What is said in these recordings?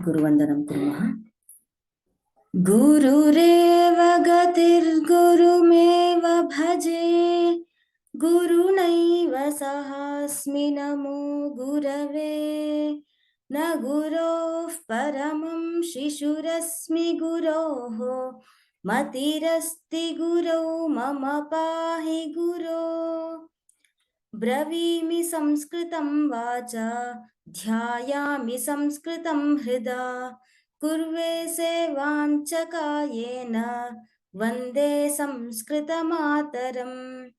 गुरुवन्दनं कुर्मः। गुरुरेव गतिर्गुरुमेव भजे, गुरुणैव सहास्मि नमो गुरवे। न गुरोः परमं शिशुरस्मि गुरोः, मतिरस्ति गुरौ मम पाहि गुरो। ब्रवीमि संस्कृतं वाचा, ध्यायामि संस्कृतं हृदा, कुर्वे सेवां च कायेन, वन्दे संस्कृतमातरम्।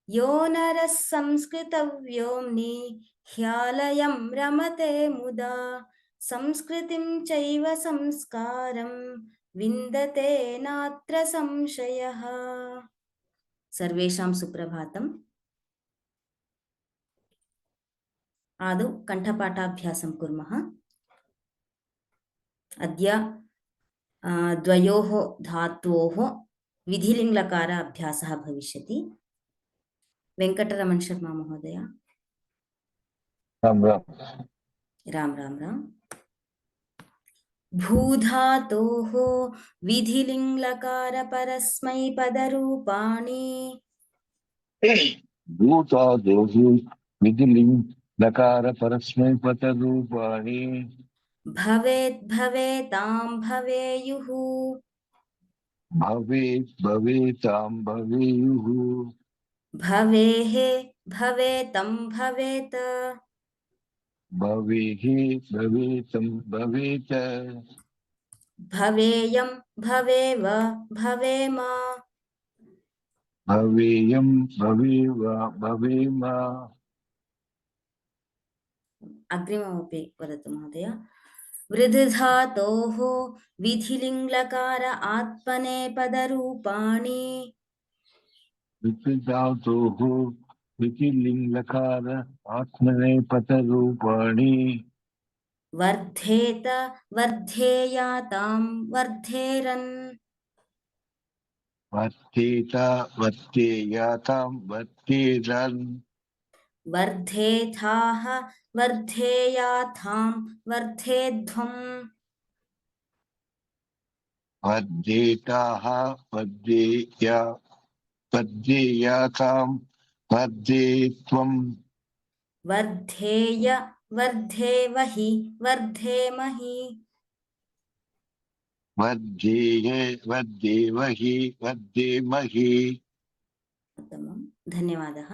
यो नरः संस्कृतव्योम्नि, ह्यालयं रमते मुदा, संस्कृतिं चैव संस्कारं, विन्दते नात्र संशयः। सर्वेषां सुप्रभातम्। आदौ कण्ठपाठाभ्यासं कुर्मः। अद्य द्वयोः धातोः विधिलिङ्गकार अभ्यासः भविष्यति। वेङ्कटरमण शर्मा महोदय। राम राम। राम राम राम। भूधातोः विधिलिङ्गकार परस्मैपदरूपाणि, भूतादोः विधिलिङ्गकार परस्मैपदरूपाणि भवेत् भवेतां भवेयुः, भवेत् भवेतां भवेयुः भवेः भवेतं भवेत, भवेः भवेतं भवेत भवेयं भवेव भवेम, भवेयं भवेव भवेम। अग्रिममपि वदतु महोदय। वृद्धातोः विधिलिङ्गकार आत्मनेपदरूपाणि, विधिधातोः विधिलिङ्गकार आत्मनेपदरूपाणि वर्धेत वर्धेयातां वर्धेरन्, वर्तेत वर्तेयातां वर्तेरन् वर्धेथाः वर्धेयाथां वर्धेध्वम्, वर्धेताः वर्धेयातां वर्धेत्वम् वर्धेय वर्धेवहि वर्धेमहि, वर्धेय वर्धेमहि वर्धेमहि। उत्तमं, धन्यवादः।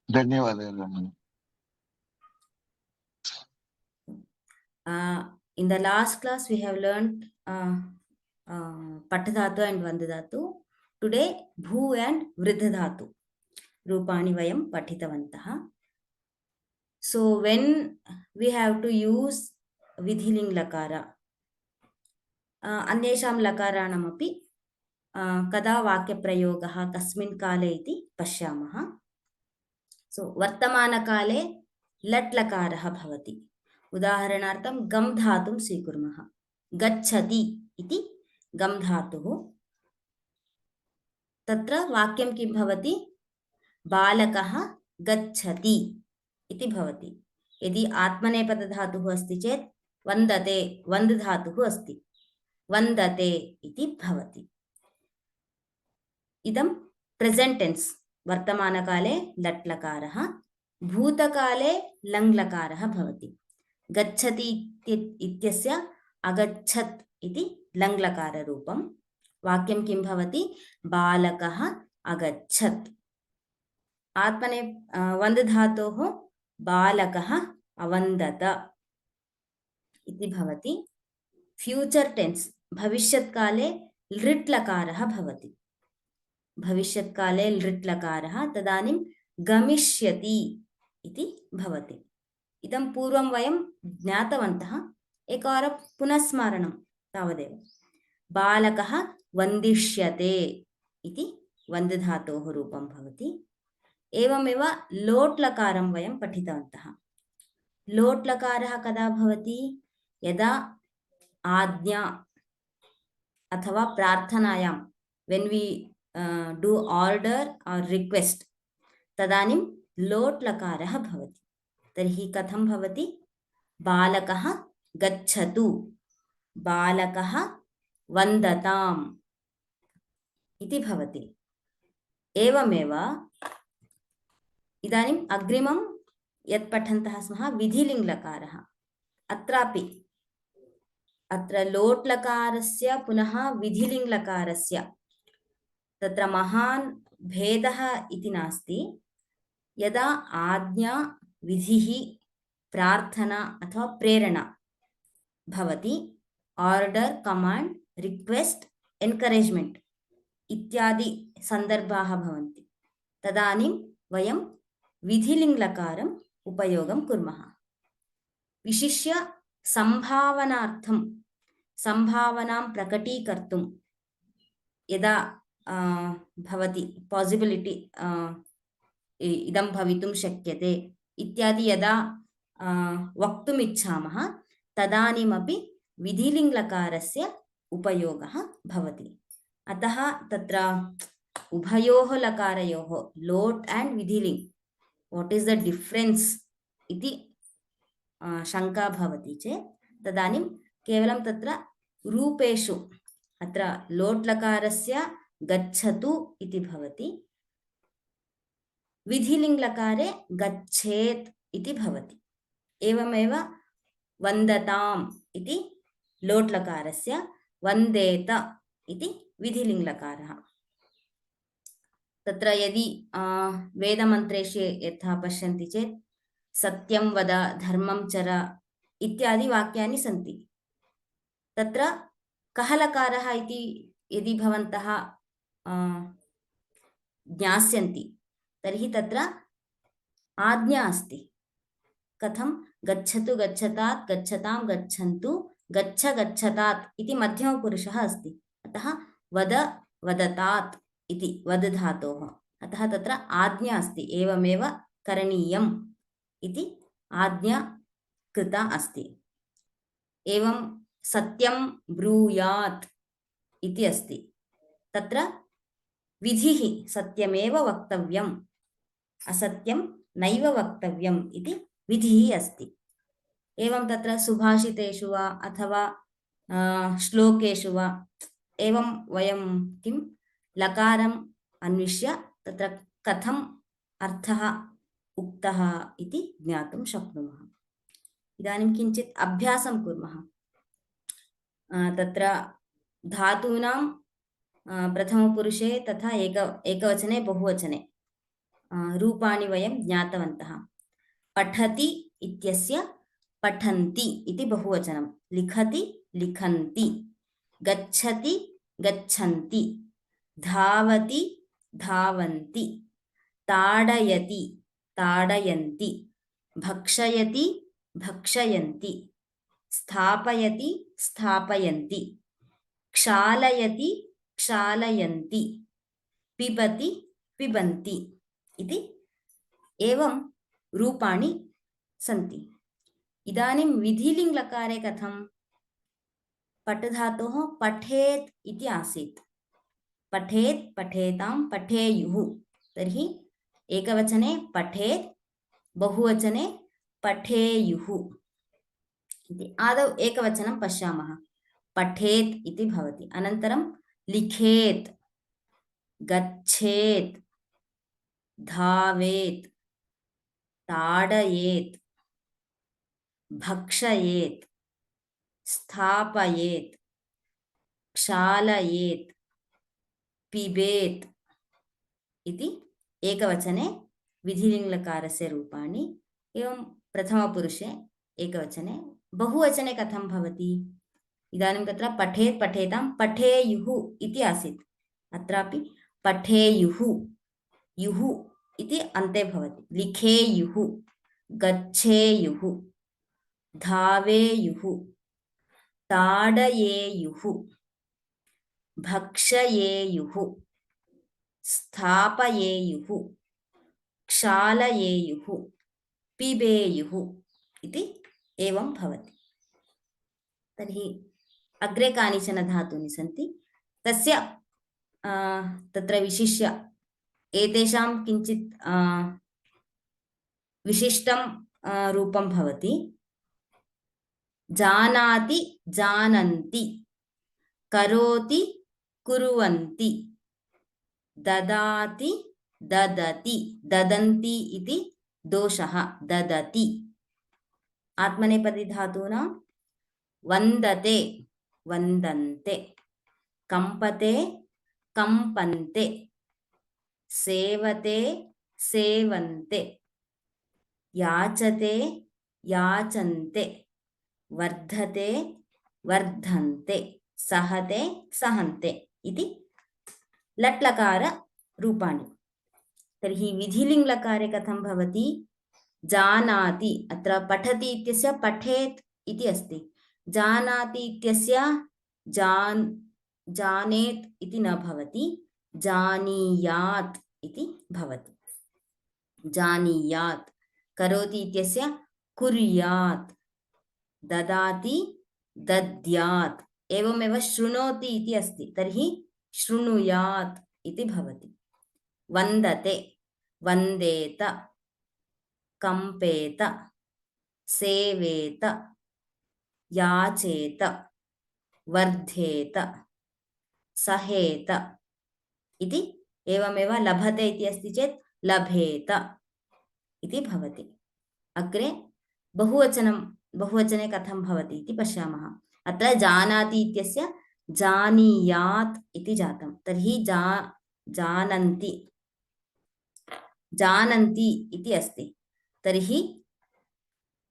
धन्यवादः। In the last class we have learned Pat dhatu and Vand dhatu. Today Bhu and Vridh dhatu Rupani vayam patitavantaha. So when we have to use Vidhiling lakara, अन्येषां लकाराणामपि कदा वाक्यप्रयोगः कस्मिन् काले इति पश्यामः. सो वर्तमानकाले लट् लकारः भवति. उदाहरणार्थं गम् धातुं स्वीकुर्मः. गच्छति इति गम् धातुः. तत्र वाक्यं किं भवति? बालकः गच्छति इति भवति. यदि आत्मनेपदधातुः अस्ति चेत् वन्दते वन्द् धातुः अस्ति. वन्दते इति भवति. इदं प्रेजेंट टेन्स, वर्तमानकाले लट् लकारः, भूतकाले लङ् लकारः भवति. गच्छति इत्यस्य अगच्छत् इति लङ् लकाररूपं. वाक्यं किं भवति? बालकः अगच्छत्. आत्मने वन्द् धातोः बालकः अवन्दत इति भवति. फ्यूचर टेन्स, भविष्यत्काले लृट् लकारः भवति. भविष्यत्काले लृट् लकारः, तदानीं गमिष्यति इति भवति. इदं पूर्वं वयं ज्ञातवन्तः. एकवारं पुनः स्मरणं तावदेव. बालकः वन्दिष्यते इति वन्द् धातोः रूपं भवति. एवमेव लोट् लकारं वयं पठितवन्तः. लोट् लकारः कदा भवति? यदा आज्ञा अथवा प्रार्थनायां when we do order or request, तदानीं लोट् लकारः भवति. तर्हि कथं भवति? बालकः गच्छतु, बालकः वन्दताम् इति भवति। एवमेव इदानीम् अग्रिमं यत् पठन्तः स्मः विधिलिङ्गलकारः। अत्रापि अत्र लोट् लकारस्य पुनः विधिलिङ्गलकारस्य तत्र महान् भेदः इति नास्ति। यदा आज्ञा, विधिः, प्रार्थना अथवा प्रेरणा भवति, आर्डर्, कमाण्ड्, रिक्वेस्ट्, एन्करेज्मेण्ट् इत्यादि सन्दर्भाः भवन्ति, तदानीं वयं विधिलिङ्गलकारम् उपयोगं कुर्मः। विशिष्य संभावनार्थं, संभावनां प्रकटीकर्तुं यदा भवति पासिबिलिटी इदं भवितुं शक्यते इत्यादि यदा वक्तुम् इच्छामः, तदानीमपि विधिलिङ्गलकारस्य उपयोगः भवति। अतः तत्र उभयोः लकारयोः लोट् एण्ड् विधिलिङ्ग् वाट् इस् द डिफ्रेन्स् इति शङ्का भवति चेत् तदानीं केवलं तत्र रूपेषु अत्र लोट् लकारस्य गच्छतु इति भवति, विधिलिङ्गलकारे गच्छेत् इति भवति। एवमेव वन्दताम् इति लोट् लकारस्य, वन्देत इति विधिलिङ्गलकारः। तत्र यदि वेदमन्त्रेषु यथा पश्यन्ति चेत् सत्यं वद, धर्मं चर इत्यादि वाक्यानि सन्ति। तत्र कः लकारः इति यदि भवन्तः ज्ञास्यन्ति तर्हि तत्र आज्ञा अस्ति। कथं? गच्छतु गच्छतात्, गच्छतां गच्छन्तु, गच्छ गच्छतात् इति मध्यमपुरुषः अस्ति। अतः वद वदतात् इति वद धातोः, अतः तत्र आज्ञा अस्ति, एवमेव करणीयम् इति आज्ञा कृता अस्ति। एवं सत्यं ब्रूयात् इति अस्ति। तत्र विधिः सत्यमेव वक्तव्यम्, असत्यं नैव वक्तव्यम् इति विधिः अस्ति। एवं तत्र सुभाषितेषु वा अथवा श्लोकेषु वा एवं वयं किं लकारम् अन्विष्य तत्र कथम् अर्थः उक्तः इति ज्ञातुं शक्नुमः। इदानीं किञ्चित् अभ्यासं कुर्मः। तत्र धातूनां प्रथमपुरुषे तथा एकवचने बहुवचने रूपाणि वयं ज्ञातवन्तः। पठति इत्यस्य पठन्ति इति बहुवचनं, लिखति लिखन्ति, गच्छति गच्छन्ति, धावति धावन्ति, ताडयति ताडयन्ति, भक्षयति भक्षयन्ति, स्थापयति स्थापयन्ति, क्षालयति क्षालयन्ति, पिबति पिबन्ति इति एवं रूपाणि सन्ति। इदानीं विधिलिङ्गलकारे कथं? पठ धातोः पठेत् इति आसीत्। पठेत्, पठेतां, पठेयुः। तर्हि एकवचने पठेत्, बहुवचने पठेयुः इति। आदौ एकवचनं पश्यामः। पठेत् इति भवति। अनन्तरं लिखेत्, गच्छेत्, धावेत्, ताडयेत्, भक्षयेत्, स्थापयेत्, क्षालयेत्, पिबेत् इति एकवचने विधिलिङ्गलकारस्य रूपाणि। एवं प्रथमपुरुषे एकवचने। बहुवचने कथं भवति? इदानीं तत्र पठेत्, पठेतां, पठेयुः इति आसीत्। अत्रापि पठेयुः, युः इति अन्ते भवति। लिखेयुः, गच्छेयुः, धावेयुः, ताडयेयुः, भक्षयेयुः, स्थापयेयुः, क्षालयेयुः, पिबेयुः इति एवं भवति। तर्हि अग्रे कानिचन धातूनि सन्ति। तस्य तत्र विशिष्य एतेषां किञ्चित् विशिष्टं रूपं भवति। जानाति जानन्ति करोति कुर्वन्ति ददाति ददति ददन्ति इति दोषः ददति आत्मनेपदी धातूनां वन्दते वन्दन्ते कंपते कंपन्ते सेवते सेवन्ते याचते याचन्ते वर्धते वर्धन्ते सहते सहन्ते इति लट्लकार रूपाणि। तर्हि विधिलिङ्ग् लकारे कथं भवति? जानाति अत्र पठति इत्यस्य पठेत् इति अस्ति, जानाति इत्यस्य जानेत् इति न भवति, जानीयात् इति भवति। जानीयात्। करोति इत्यस्य कुर्यात्, ददाति दद्यात्, एवमेव शृणोति इति अस्ति, तर्हि शृणुयात् इति भवति। वन्दते वन्देत कंपेत सेवेत याचेत वर्धेत सहेत इति एवमेव लभते इति अस्ति चेत् लभेत इति भवति। अग्रे बहुवचने कथं भवति इति पश्यामः। अत्र जानाति इत्यस्य जानीयात् इति जातं, तर्हि जानन्ति जानन्ति इति अस्ति, तर्हि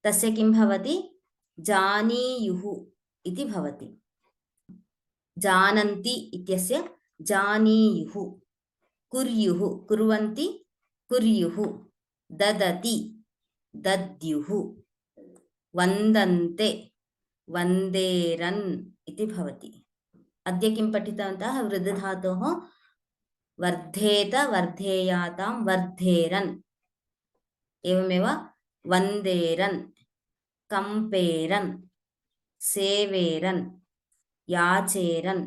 तस्य किं भवति? जानीयुः इति भवति। जानन्ति इत्यस्य जानीयुः, कुर्युः कुर्वन्ति कुर्युः, ददति दद्युः, वन्दन्ते वन्देरन् इति भवति। अद्य किं पठितवन्तः? वृद्धधातोः वर्धेत वर्धेयातां वर्धेरन्, एवमेव वन्देरन् कंपेरन् सेवेरन् याचेरन्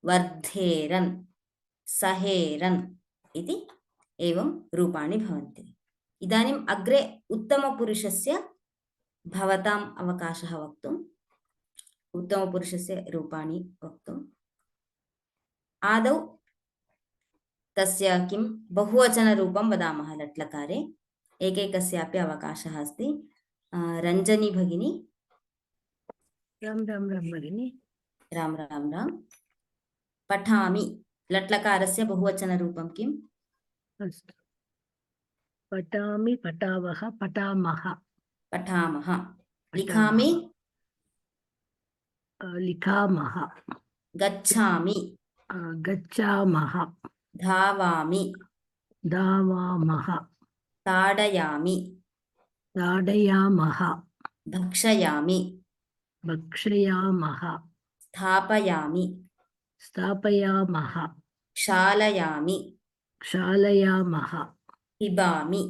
वर्धेरन् सहेरन् इति एवं रूपाणि भवन्ति। इदानीम् अग्रे उत्तमपुरुषस्य भवताम् अवकाशः वक्तुम्, उत्तमपुरुषस्य रूपाणि वक्तुम्। आदौ तस्य किं बहुवचनरूपं वदामः लट्लकारे, एकैकस्यापि अवकाशः अस्ति। रञ्जनी भगिनी। राम राम राम भगिनी। राम राम राम। पठामि लट्लकारस्य बहुवचनरूपं किम्? अस्तु, पठामि पठावः पठामः पठामः। लिखामि लिखामः। गच्छामि गच्छामः। धावामि धावामः। ताडयामि ताडयामः। भक्षयामि भक्षयामः। स्थापयामि स्थापयामः। क्षालयामि क्षालयामः। पिबामि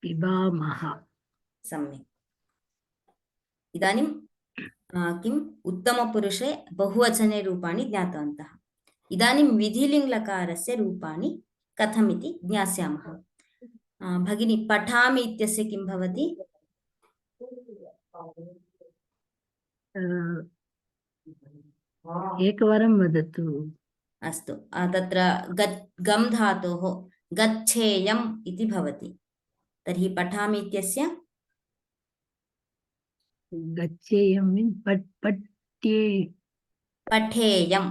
पिबामः। सम्यक्। इदानीं किम् उत्तमपुरुषे बहुवचने रूपाणि ज्ञातवन्तः। इदानीं विधिलिङ्ग् लकारस्य रूपाणि कथमिति ज्ञास्यामः। भगिनी, पठामि इत्यस्य किं भवति? एकवारं वदतु। अस्तु, तत्र गम् धातोः गच्छेयम् इति भवति, तर्हि पठामि इत्यस्य गच्छेयं पठेयम्।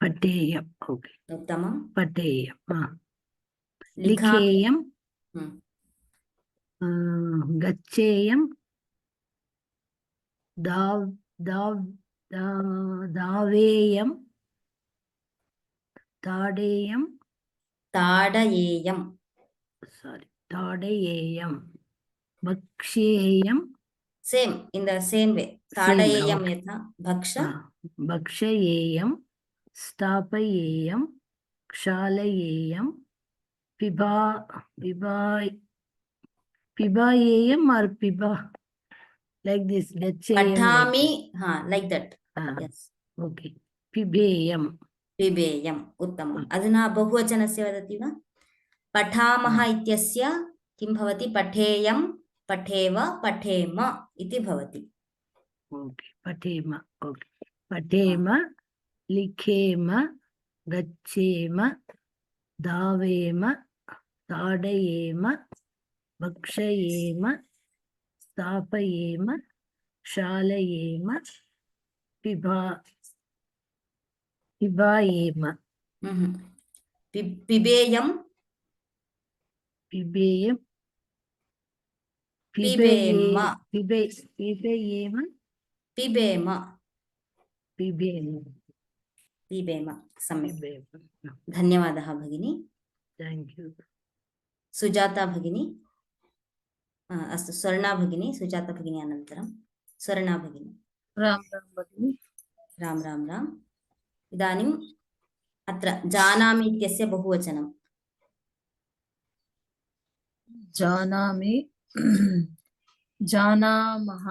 पठेयम्। ओके, उत्तमं। पठेयम्। लिखेयं गच्छेयं दावेयं ताडेयं ताडयेयं ताडयेयं भक्ष्येयं same in the same way ताडयेयं यथा भक्षयेयं स्थापयेयं क्षालयेयं पिबायेयं और पिबा like this. पठामि like that. Yes. Okay. पिबेयं पिबेयम्। उत्तमम्। अधुना बहुवचनस्य वदति वा? पठामः इत्यस्य किं भवति? पठेयं पठेव पठेम इति भवति। Okay. पठेम. Okay. पठेम, लिखेम, गच्छेम, धावेम, ताडयेम, भक्षयेम, स्थापयेम, क्षालयेम, पिबायेम. पिबेयं पिबेयम, पिबेम पिबेयेम, पिबेम पिबेम, पिबेम सम्यक् पिबेम. धन्यवादः भगिनी Thank you. सुजाता भगिनी अस्तु स्वर्णा भगिनी सुजाता भगिनी अनन्तरं स्वर्णा भगिनी राम राम भगिनी राम राम राम इदानीम् अत्र जानामि इत्यस्य बहुवचनं जानामि जानामः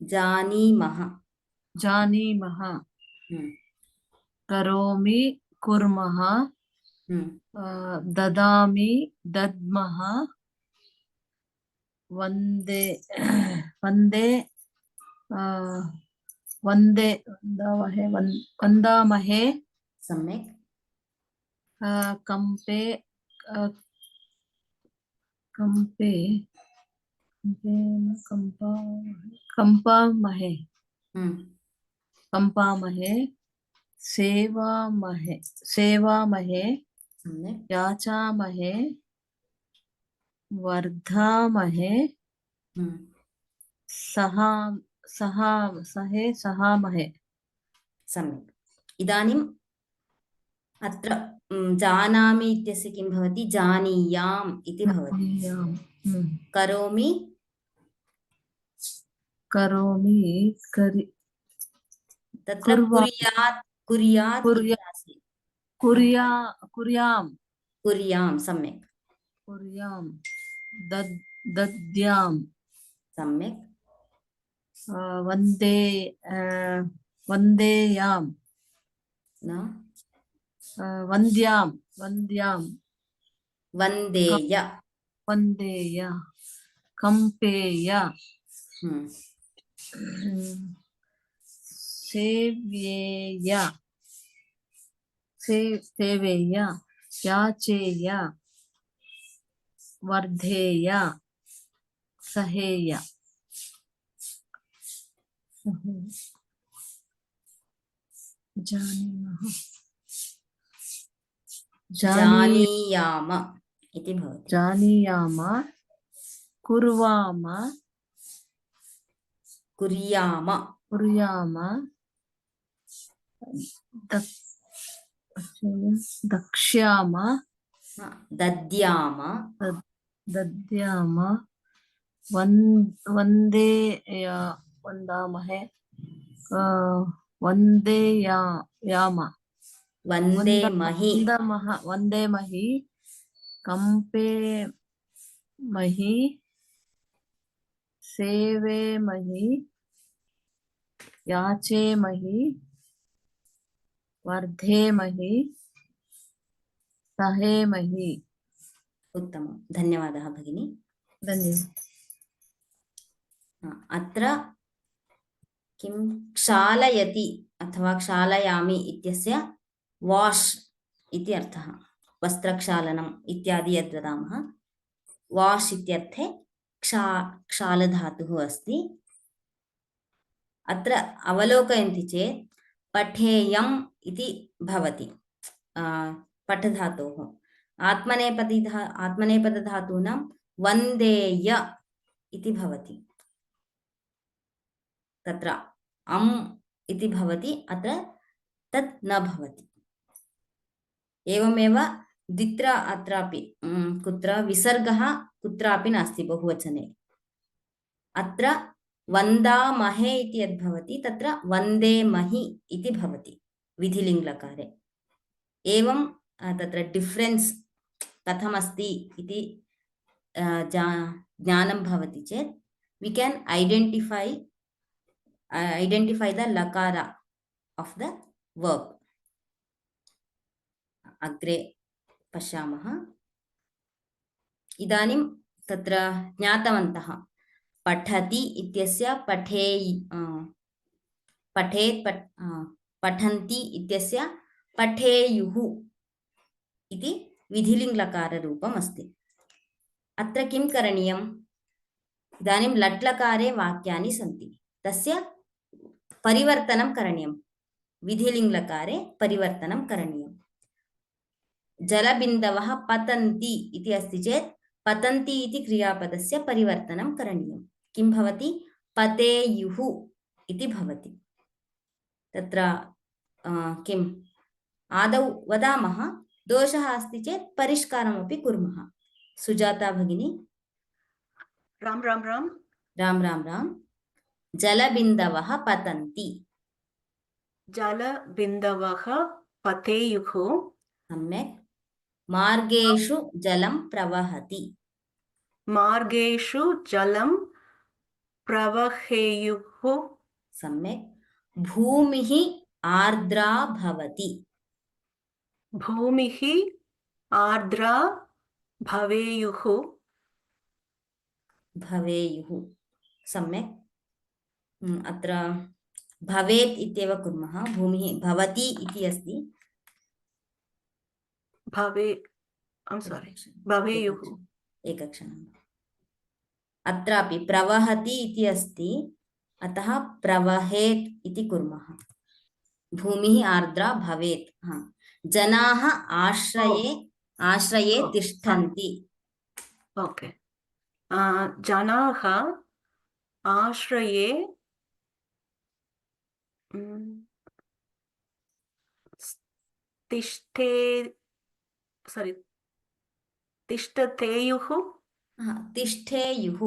जानीमः जानीमः करोमि कुर्मः ददामि दद्मः वन्दे वन्दे वन्दे वन्दामहे सम्यक् कंपे कंपे कंपामहे कंपामहे सेवामहे सम्यक् याचामहे वर्धामहे सहामहे सम्यक् इदानीम् अत्र जानामि इत्यस्य किं भवति जानीयाम् इति भवति करोमि करोमि तत्र कुर्यात् कुर्यात् इति आसीत् कुर्यां सम्यक् कुर्यां दद्यां सम्यक् वन्देयां न वन्द्यां वन्देय कंपेय सेवेय याचेय वर्धेय सहेय जानीयाम इति भवति जानीयाम कुर्वाम कुर्याम दक्ष्याम दद्याम दद्याम वन्दामहे वन्देमहि कंपेमहि सेवेमहि याचेमहि वर्धेमहि सहेमहि उत्तमं धन्यवादः भगिनी धन्यवादः अत्र किं क्षालयति अथवा क्षालयामि इत्यस्य वाश् इति अर्थः वस्त्रक्षालनम् इत्यादि यद् वदामः वाश् इत्यर्थे क्षालधातुः अस्ति अत्र अवलोकयन्ति चेत् पठेयम् इति भवति पठधातोः आत्मनेपदधातूनां वन्देय इति भवति तत्र अम् इति भवति अत्र तत् न भवति एवमेव द्वित्र अत्रापि कुत्र विसर्गः कुत्रापि नास्ति बहुवचने अत्र वन्दामहे इति यद् भवति तत्र वन्देमहि इति भवति विधिलिङ्गलकारे एवं तत्र डिफरेन्स् कथमस्ति इति ज्ञानं भवति चेत् we can identify the lakara of the verb अग्रे पश्यामः इदानीं तत्र ज्ञातवन्तः पठति इत्यस्य पठेत् पठन्ति इत्यस्य पठेयुः इति विधिलिङ्गलकाररूपम् अस्ति। अत्र किं करणीयम्? इदानीं लट्लकारे वाक्यानि सन्ति, तस्य परिवर्तनं करणीयं। विधिलिङ्गलकारे परिवर्तनं करणीयम्। जलबिन्दवः पतन्ति इति अस्ति चेत् पतन्ति इति क्रियापदस्य परिवर्तनं करणीयं। किं भवति? पतेयुः इति भवति। तत्र किम् आदौ वदामः, दोषः अस्ति चेत् परिष्कारमपि कुर्मः। सुजाता भगिनी। राम राम राम। राम राम राम। जलबिन्दवः पतन्ति। जलबिन्दवः पतेयुः। सम्यक्। मार्गेषु जलं प्रवहति। मार्गेषु जलं प्रवहेयुः। सम्यक्। भूमिः आर्द्रा भवति। भूमिः आर्द्रा भवेयुः। भवेयुः। सम्यक्। अत्र भवेत् इत्येव कुर्मः। भूमिः भवति इति अस्ति। भवेयुः। एकक्षणम्। अत्रापि प्रवहति इति अस्ति, अतः प्रवहेत् इति कुर्मः। भूमिः आर्द्रा भवेत्। जनाः आश्रये तिष्ठन्ति। ओके। जनाः आश्रये तिष्ठतेयुः। तिष्ठेयुः।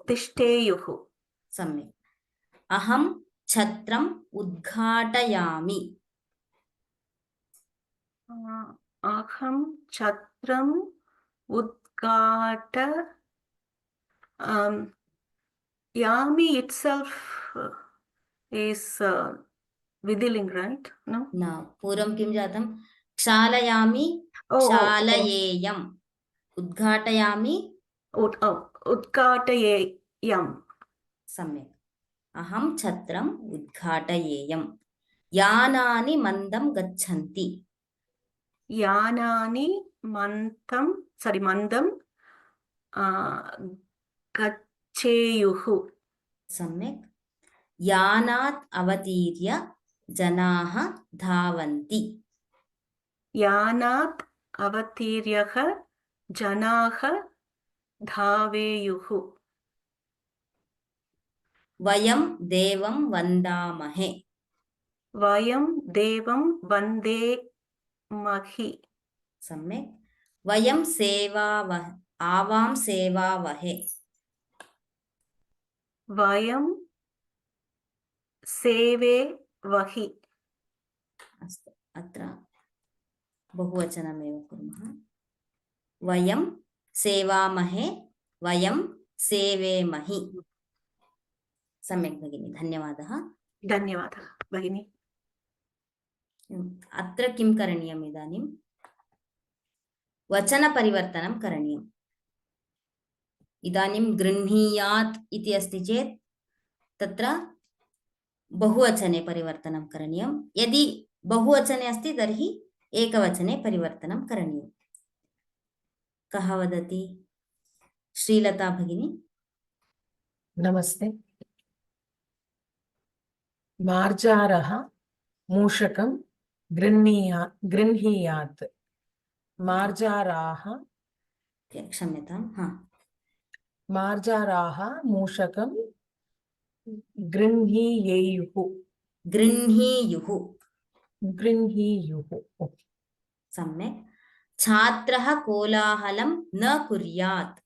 तिष्ठेयुः। सम्यक्। अहं छत्रम् उद्घाटयामि। अहं छत्रम् यामि itself is विधिलिङ्ग्, right? No? न, पूर्वं किं जातं? क्षालयामि, क्षालयेयम्। उद्घाटयामि, उद्घाटयेयम्। सम्यक्। अहं छत्रम् उद्घाटयेयम्। यानानि मन्दं गच्छन्ति। यानानि मन्दं गच्छेयुः। सम्यक्। यानात् अवतीर्य जनाः धावन्ति। यानात् अवतीर्यः जनाः धावेयुः। वयं देवं वन्दामहे। वयं देवं वन्देमहि। सम्यक्। वयं आवां सेवावहे। वयं सेवेवहि। अस्तु, अत्र बहुवचनमेव कुर्मः। वयं सेवामहे, वयं सेवेमहि। सम्यक् भगिनी, धन्यवादः। धन्यवादः भगिनी। अत्र किं करणीयम्? इदानीं वचनपरिवर्तनं करणीयम्। इदानीं गृह्णीयात् इति अस्ति चेत् तत्र बहुवचने परिवर्तनं करणीयं। यदि बहुवचने अस्ति तर्हि एकवचने परिवर्तनं करणीयम्। कः वदति? श्रीलता भगिनी। नमस्ते। मार्जारः मूषकं गृह्णीयात्। मार्जाराः क्षम्यतां। मार्जाराः मूषकं गृह्णीयुः। गृह्णीयुः। सम्यक्। छात्रः कोलाहलं न कुर्यात्।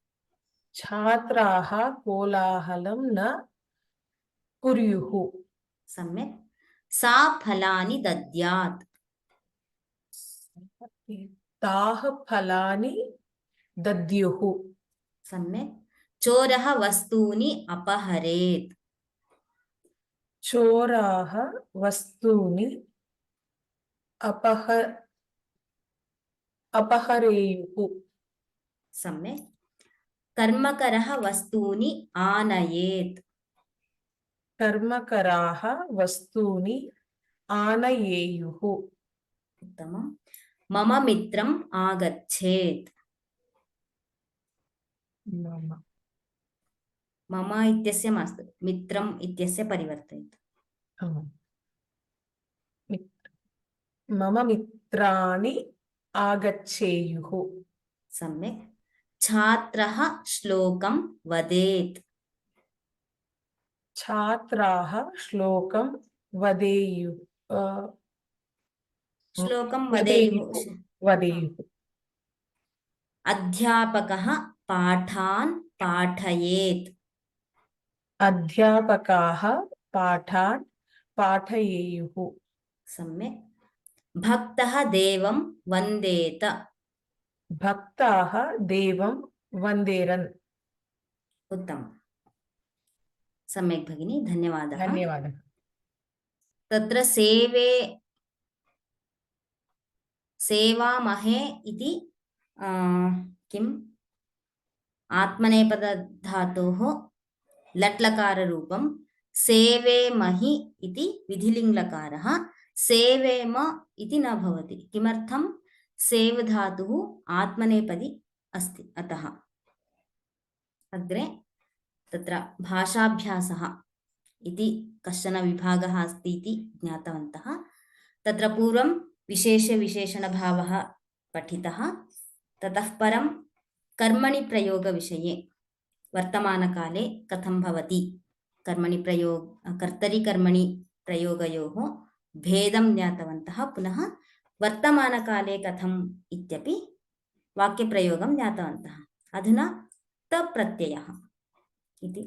छात्राः कोलाहलं न कुर्युः। सम्यक्। सा फलानि दद्यात्। ताः फलानि दद्युः। सम्यक्। चोरः वस्तूनि अपहरेत्। चोराः वस्तूनि अपहरेयुः। सम्यक्। कर्मकरः वस्तूनि आनयेत्। कर्मकराः वस्तूनि आनयेयुः। उत्तमम्। मम मित्रम् आगच्छेत्। मम मम इत्यस्य मास्तु, मित्रम् इत्यस्य परिवर्तयतु। मम मित्राणि आगच्छेयुः। सम्यक्। छात्रः श्लोकं वदेत्। छात्राः श्लोकं वदेयुः। श्लोकं वदेयुः। वदेयुः। अध्यापकः पाठान् पाठयेत्। अध्यापकाः पाठान् पाठयेयुः। सम्यक्। भक्तः देवं वन्देत। भक्ताः देवं वन्देरन्। उत्तमम्। सम्यक् भगिनी, धन्यवादः। धन्यवादः। तत्र सेवामहे इति किम् आत्मनेपदधातोः लट्लकाररूपं, सेवेमहि इति विधिलिङ्गलकारः, सेवेम इति न भवति। किमर्थं? सेव् धातुः आत्मनेपदी अस्ति, अतः। अग्रे तत्र भाषाभ्यासः इति कश्चन विभागः अस्ति इति ज्ञातवन्तः। तत्र पूर्वं विशेषविशेषणभावः पठितः। ततः परं कर्मणि प्रयोगविषये वर्तमानकाले कथं भवति, कर्तरि कर्मणि प्रयोगयोः भेदं ज्ञातवन्तः। पुनः वर्तमानकाले कथम् इत्यपि वाक्यप्रयोगं ज्ञातवन्तः। अधुना तप्रत्ययः इति।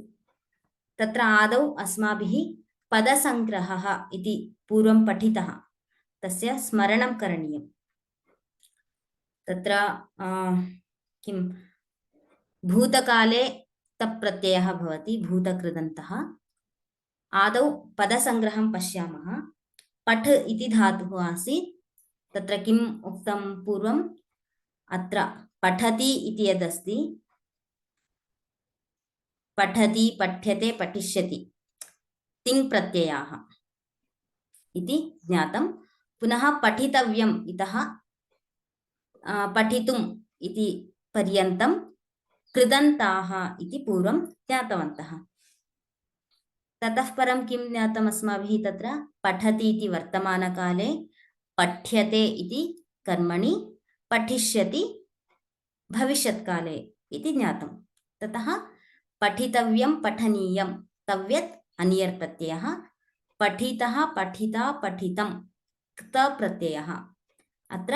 तत्र आदौ अस्माभिः पदसङ्ग्रहः इति पूर्वं पठितः, तस्य स्मरणं करणीयम्। तत्र किं भूतकाले तप्रत्ययः भवति, भूतकृदन्तः। आदौ पदसङ्ग्रहं पश्यामः। पठ इति धातुः आसीत्। तत्र किम् उक्तं पूर्वम्? अत्र पठति इति यदस्ति, पठति, पठ्यते, पठिष्यति, तिङ् प्रत्ययाः इति ज्ञातं। पुनः पठितव्यम् इतः पठितुम् इति पर्यन्तं कृदन्ताः इति पूर्वं ज्ञातवन्तः। ततः परं किं ज्ञातम् अस्माभिः? तत्र पठति इति वर्तमानकाले, पठ्यते इति कर्मणि, पठिष्यति भविष्यत्काले इति ज्ञातं। ततः पठितव्यं, पठनीयं, तव्यत् अनियर् प्रत्ययः, पठितः, पठिता, पठितं क्त प्रत्ययः। अत्र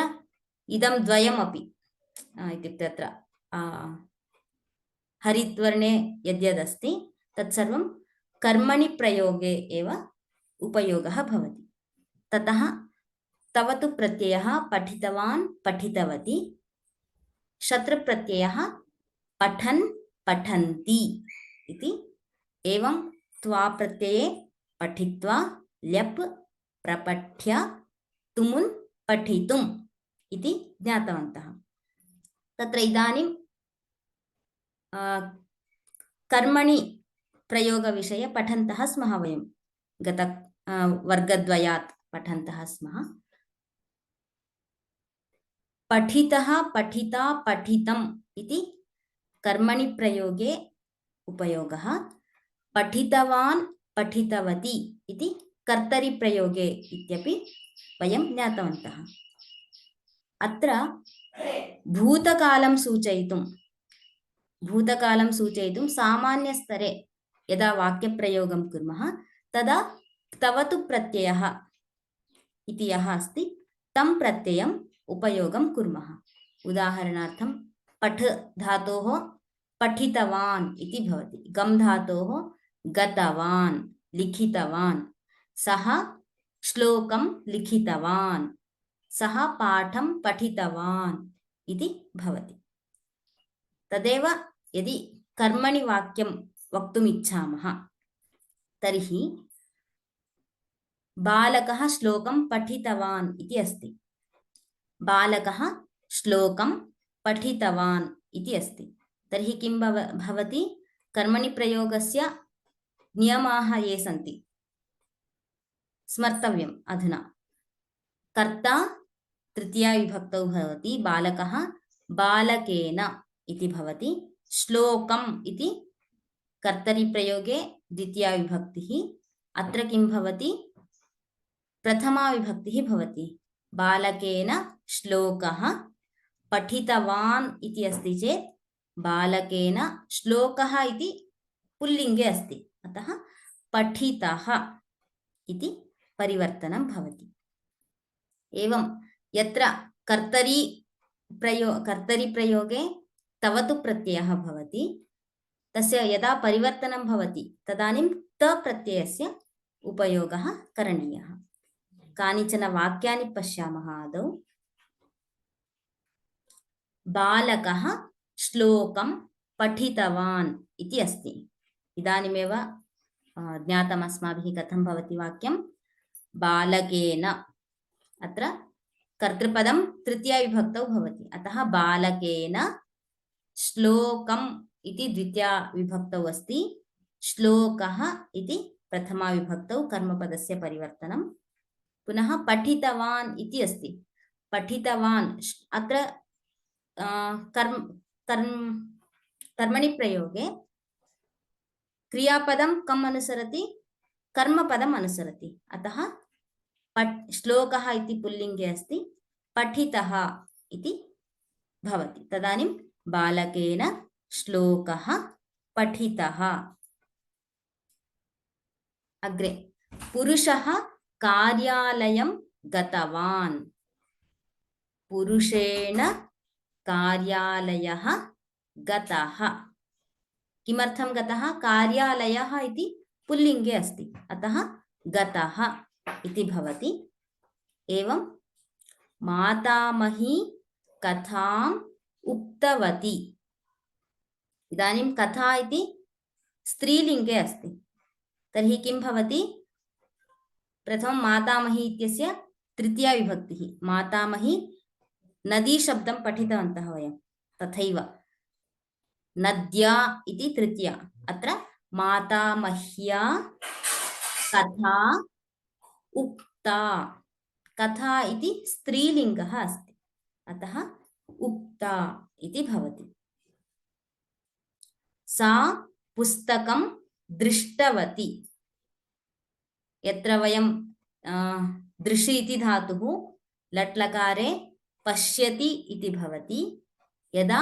इदं द्वयमपि इत्युक्ते अत्र हरिद्वर्णे यद्यदस्ति तत्सर्वं कर्मणि प्रयोगे एव उपयोगः भवति। ततः तवतु प्रत्ययः पठितवान्, पठितवती, शत्रुप्रत्ययः पठन्, पठन्ति इति। एवं त्वा प्रत्यये पठित्वा, ल्यप् प्रपठ्य, तुमुन् पठितुम् इति ज्ञातवन्तः। तत्र इदानीं कर्मणि प्रयोगविषये पठन्तः स्मः। वयं गत वर्गद्वयात् पठन्तः स्मः। पठितः, पठिता, पठितम् इति कर्मणि प्रयोगे उपयोगः। पठितवान्, पठितवती इति कर्तरि प्रयोगे इत्यपि वयं ज्ञातवन्तः। अत्र भूतकालं सूचयितुं सामान्यस्तरे यदा वाक्यप्रयोगं कुर्मः तदा तवतु प्रत्ययः इति यः अस्ति तं प्रत्ययम् उपयोगं कुर्मः। उदाहरणार्थं पठ धातोः पठितवान् इति भवति। गम धातोः गतवान्, लिखितवान्, सः श्लोकं लिखितवान्, सः पाठं पठितवान् इति भवति। तदेव यदि कर्मणि वाक्यं वक्तुम् इच्छामः तर्हि बालकः श्लोकं पठितवान् इति अस्ति, बालकः श्लोकं पठितवान् इति अस्ति। तर्हि किं भवति कर्मणि प्रयोगस्य नियमाः ये सन्ति स्मर्तव्यम् अधुना कर्ता तृतीया विभक्तौ भवति बालकः बालकेन इति भवति श्लोकम् इति कर्तरि प्रयोगे द्वितीया विभक्तिः अत्र किं भवति प्रथमा विभक्तिः भवति बालकेन श्लोकः पठितवान् इति अस्ति चेत् बालकेन श्लोकः इति पुल्लिङ्गे अस्ति अतः पठितः इति परिवर्तनं भवति एवं यत्र कर्तरि प्रयोगे तवतु प्रत्ययः भवति तस्य यदा परिवर्तनं भवति तदानीं त प्रत्ययस्य उपयोगः करणीयः कानिचन वाक्यानि पश्यामः आदौ बालकः श्लोकं पठितवान् इति अस्ति इदानीमेव ज्ञातम् अस्माभिः कथं भवति वाक्यं बालकेन अत्र कर्तृपदं तृतीया विभक्तौ भवति अतः बालकेन श्लोकम् इति द्वितीया विभक्तौ अस्ति श्लोकः इति प्रथमा विभक्तौ कर्मपदस्य परिवर्तनं पुनः पठितवान् इति अस्ति पठितवान् अत्र कर्मणि प्रयोगे क्रियापदं कम् अनुसरति कर्मपदम् अनुसरति अतः श्लोकः इति पुल्लिङ्गे अस्ति पठितः इति भवति तदानीं बालकेन श्लोकः पठितः अग्रे पुरुषः कार्यालयं गतवान् पुरुषेण कार्यालयः गतः किमर्थं गतः कार्यालयः इति पुल्लिङ्गे अस्ति अतः गतः इति भवति एवं मातामही कथाम् उक्तवती इदानीं कथा इति स्त्रीलिङ्गे अस्ति तर्हि किं भवति प्रथमं मातामही इत्यस्य तृतीया विभक्तिः मातामही नदी शब्दं पठितवन्तः वयं तथैव नद्या इति तृतीया अत्र मातामह्या कथा उक्ता कथा इति स्त्रीलिङ्गः अस्ति अतः उक्ता इति भवति सा पुस्तकं दृष्टवती यत्र वयं दृशि इति धातुः लट्लकारे पश्यति इति भवति यदा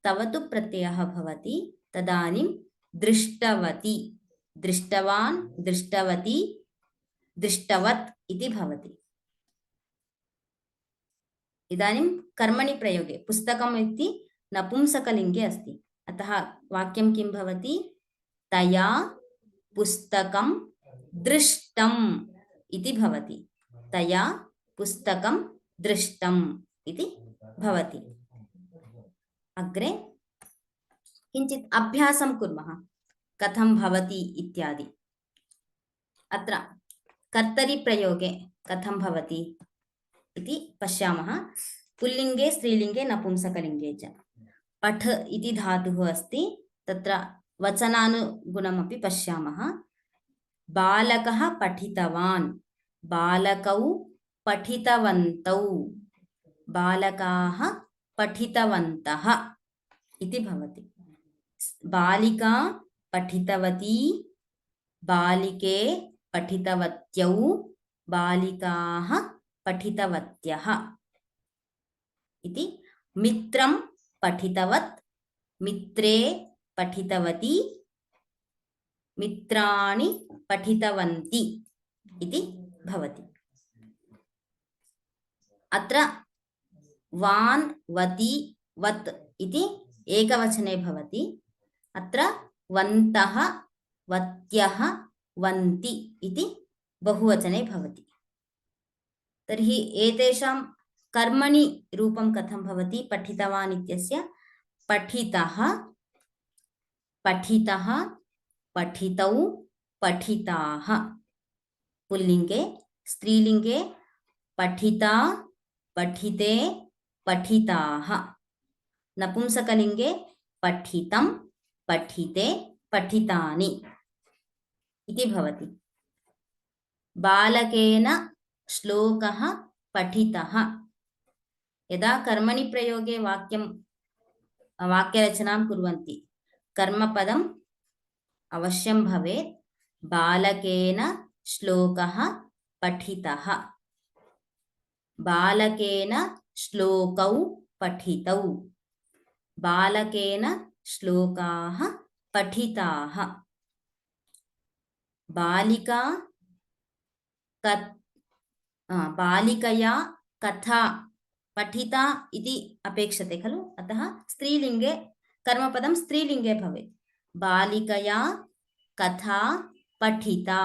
तवतु प्रत्ययः भवति तदानीं दृष्टवती दृष्टवान् दृष्टवती दृष्टवत् इति भवति इदानीं कर्मणि प्रयोगे पुस्तकम् इति नपुंसकलिङ्गे अस्ति अतः वाक्यं किं भवति तया पुस्तकं दृष्टम् इति भवति तया पुस्तकं दृष्टम् इति भवति अग्रे किञ्चित् अभ्यासं कुर्मः कथं भवति इत्यादि अत्र कर्तरि प्रयोगे कथं भवति इति पश्यामः पुल्लिङ्गे स्त्रीलिङ्गे नपुंसकलिङ्गे च पठ इति धातुः अस्ति तत्र वचनानुगुणमपि पश्यामः बालकः पठितवान् बालकौ पठितवन्तौ बालकाः पठितवन्तः इति भवति बालिका पठितवती बालिके पठितवत्यौ बालिकाः पठितवत्यः इति मित्रं पठितवत् मित्रे पठितवती मित्राणि पठितवन्ति इति भवति अत्र वान् वति वत् इति एकवचने भवति अत्र वन्तः वत्यः वन्ति इति बहुवचने भवति तर्हि एतेषां कर्मणि रूपं कथं भवति पठितवान् इत्यस्य पठितः पठितः पठितौ पठिताः पुल्लिङ्गे स्त्रीलिङ्गे पठिता पठिते पठिताः नपुंसकलिङ्गे पठितं पठिते पठितानि इति भवति। बालकेन श्लोकः पठितः। यदा कर्मणि प्रयोगे वाक्यरचनां कुर्वन्ति कर्मपदम् अवश्यं भवेत्। बालकेन श्लोकः पठितः। बालकेन श्लोकौ पठितौ। बालकेन श्लोकाः पठिताः। बालिकया कथा पठिता इति अपेक्षते खलु, अतः स्त्रीलिङ्गे कर्मपदं स्त्रीलिङ्गे भवेत्। बालिकया कथा पठिता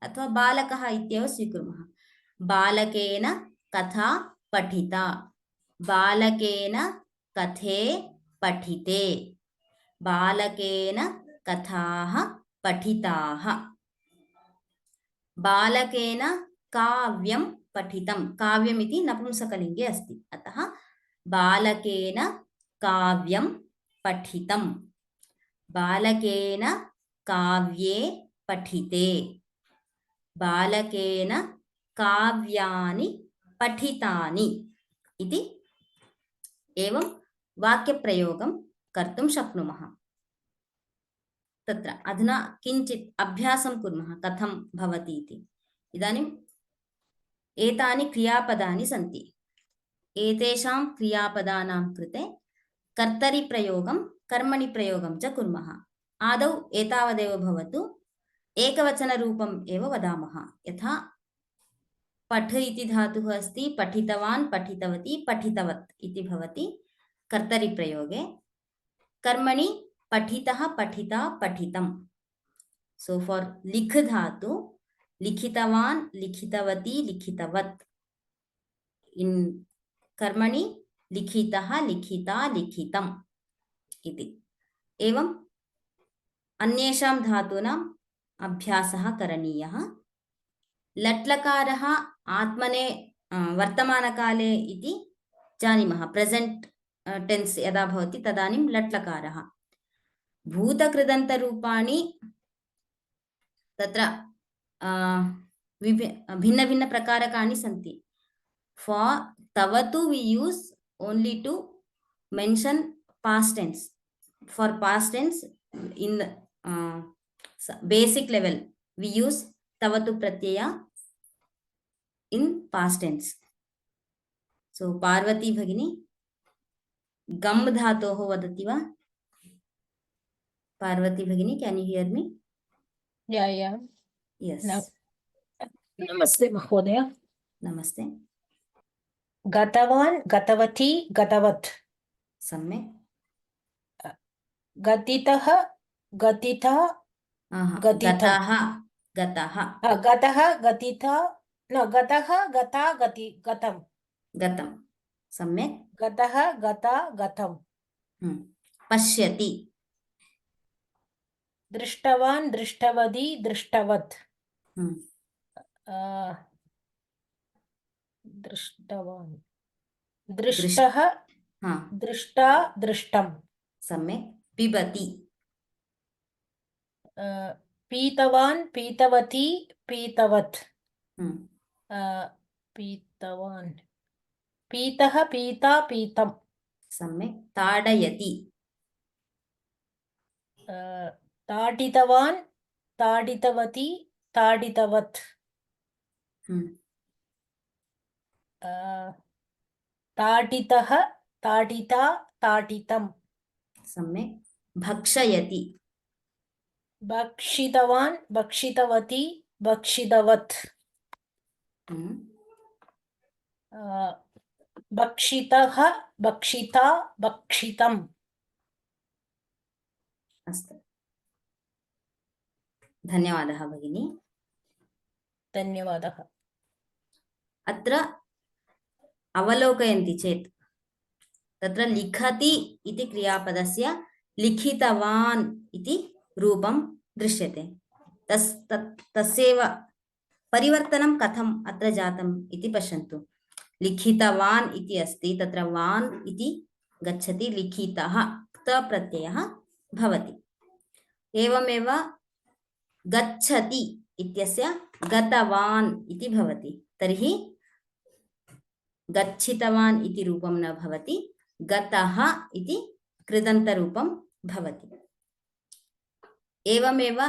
अथवा बालकः इत्येव स्वीकुर्मः। बालकेन कथा पठिता। बालकेन कथे पठिते। बालकेन कथाः पठिताः। बालकेन काव्यं पठितं। काव्यम् इति नपुंसकलिङ्गे अस्ति, अतः बालकेन काव्यं पठितं। बालकेन काव्ये पठिते। बालकेन काव्यानि पठितानि इति एवं वाक्यप्रयोगं कर्तुं शक्नुमः। तत्र अधुना किञ्चित् अभ्यासं कुर्मः कथं भवति इति। इदानीम् एतानि क्रियापदानि सन्ति। एतेषां क्रियापदानां कृते कर्तरिप्रयोगं कर्मणि प्रयोगं च कुर्मः। आदौ एतावदेव भवतु। एकवचनरूपम् एव वदामः। यथा पठ इति धातुः अस्ति, पठितवान् पठितवती पठितवत् इति भवति कर्तरिप्रयोगे। कर्मणि पठितः पठिता पठितं। सो फॉर लिख धातु लिखितवान् लिखितवती लिखितवत्। इन कर्मणि लिखितः लिखिता लिखितम् इति। एवं अन्येषां धातूनाम् अभ्यासः करणीयः। लट्लकारः आत्मने वर्तमानकाले इति जानीमः। प्रेजेंट टेन्स यदा भवति तदानीं लट्लकारः। भूतकृदन्तरूपाणि तत्र भिन्न भिन्न प्रकारकाणि सन्ति। फॉर तव तु we use only to mention past tense. For past tense in the basic level we use tavatu pratyaya in past tense. So Parvati Bhagini gam dhatoho vadati va? Parvati Bhagini, can you hear me? Yeah. Yes. No. Namaste Mahodaya. Namaste. Gatavan, Gatavati, Gatavat. सम्यक्. Gatitah, Gatita, Gatitam. गतः Gataha, Gatita. No, Gataha, Gata, Gati, Gatam. गतं. सम्यक्. Gataha, Gata, Gatam. पश्यति. Drishtavan, Drishtavadi, Drishtavat. Drishtavan. Drishtaha, Drishta, Drishtam. सम्यक्. पिबति. Pitavan, Pitavati, Pitavat. Pitavan. Pitaha, Pita, Pitam. सम्यक्. ताडयति. Taditavan, Taditavati, Taditavat. Taditaha, Tadita, Taditam. सम्यक्. भक्षयति. Bhakshitavan, Bhakshitavati, Bhakshitavat. Bhakshitaha, Bhakshita, Bhakshitam. अस्तु. धन्यवादः भगिनी. धन्यवादः. अत्र अवलोकयन्ति चेत् तत्र लिखति इति क्रियापदस्य लिखितवान् इति रूपं दृश्यते. तस्यैव परिवर्तनं कथम् अत्र जातम् इति पश्यन्तु. लिखितवान् इति अस्ति, तत्र वान् इति गच्छति, लिखितः क्त प्रत्ययः भवति। एवमेव गच्छति इत्यस्य गतवान् इति भवति। तर्हि गच्छितवान् इति रूपं न भवति, गतः इति कृदन्तरूपं भवति। एवमेव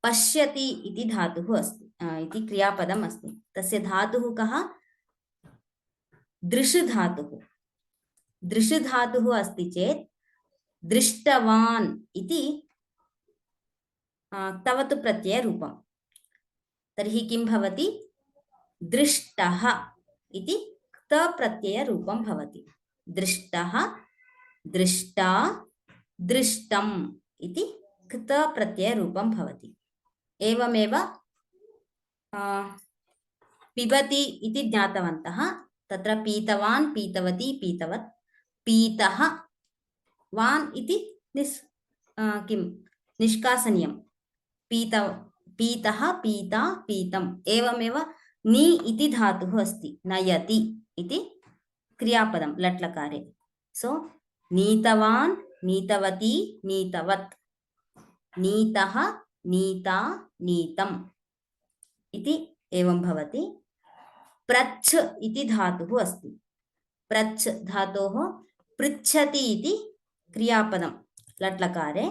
पश्यति इति धातुः अस्ति, इति क्रियापदम् अस्ति। तस्य धातुः कः? दृश् धातुः। दृश् धातुः अस्ति चेत् दृष्टवान् इति तवतु प्रत्ययरूपं। तर्हि किं भवति? दृष्टः इति क्त प्रत्ययरूपं भवति। दृष्टः, दृष्टा, दृष्टम् इति क्त प्रत्ययरूपं भवति। एवमेव पिबति इति ज्ञातवन्तः। तत्र पीतवान्, पीतवती, पीतवत्, पीतः, वान् इति निष्कासनीयं। पीतः, पीता, पीतम्। एवमेव नि इति धातुः अस्ति, नयति इति क्रियापदं लट्लकारे। सो नीतवान्, नीतवती, नीतवत्, नीतः, नीता, नीतम् इति एवं भवति। प्रच्छ इति धातुः अस्ति। प्रच्छ धातोः पृच्छति इति क्रियापदं लट्लकारे।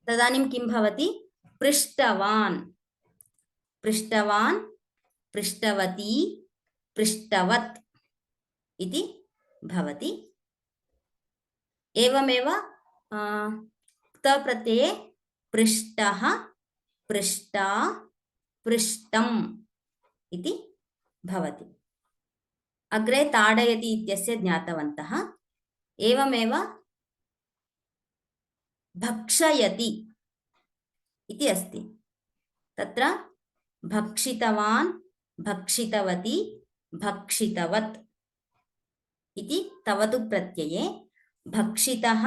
तदानीं किं भवति? पृष्टवान्, पृष्टवान्, पृष्टवती, पृष्टवत् इति भवति। एवमेव क्त प्रत्यये पृष्टः, पृष्टा, पृष्टम् इति भवति। अग्रे ताडयति इत्यस्य ज्ञातवन्तः। एवमेव भक्षयति इति अस्ति। तत्र भक्षितवान्, भक्षितवती, भक्षितवत् इति तवतु प्रत्यये भक्षितः,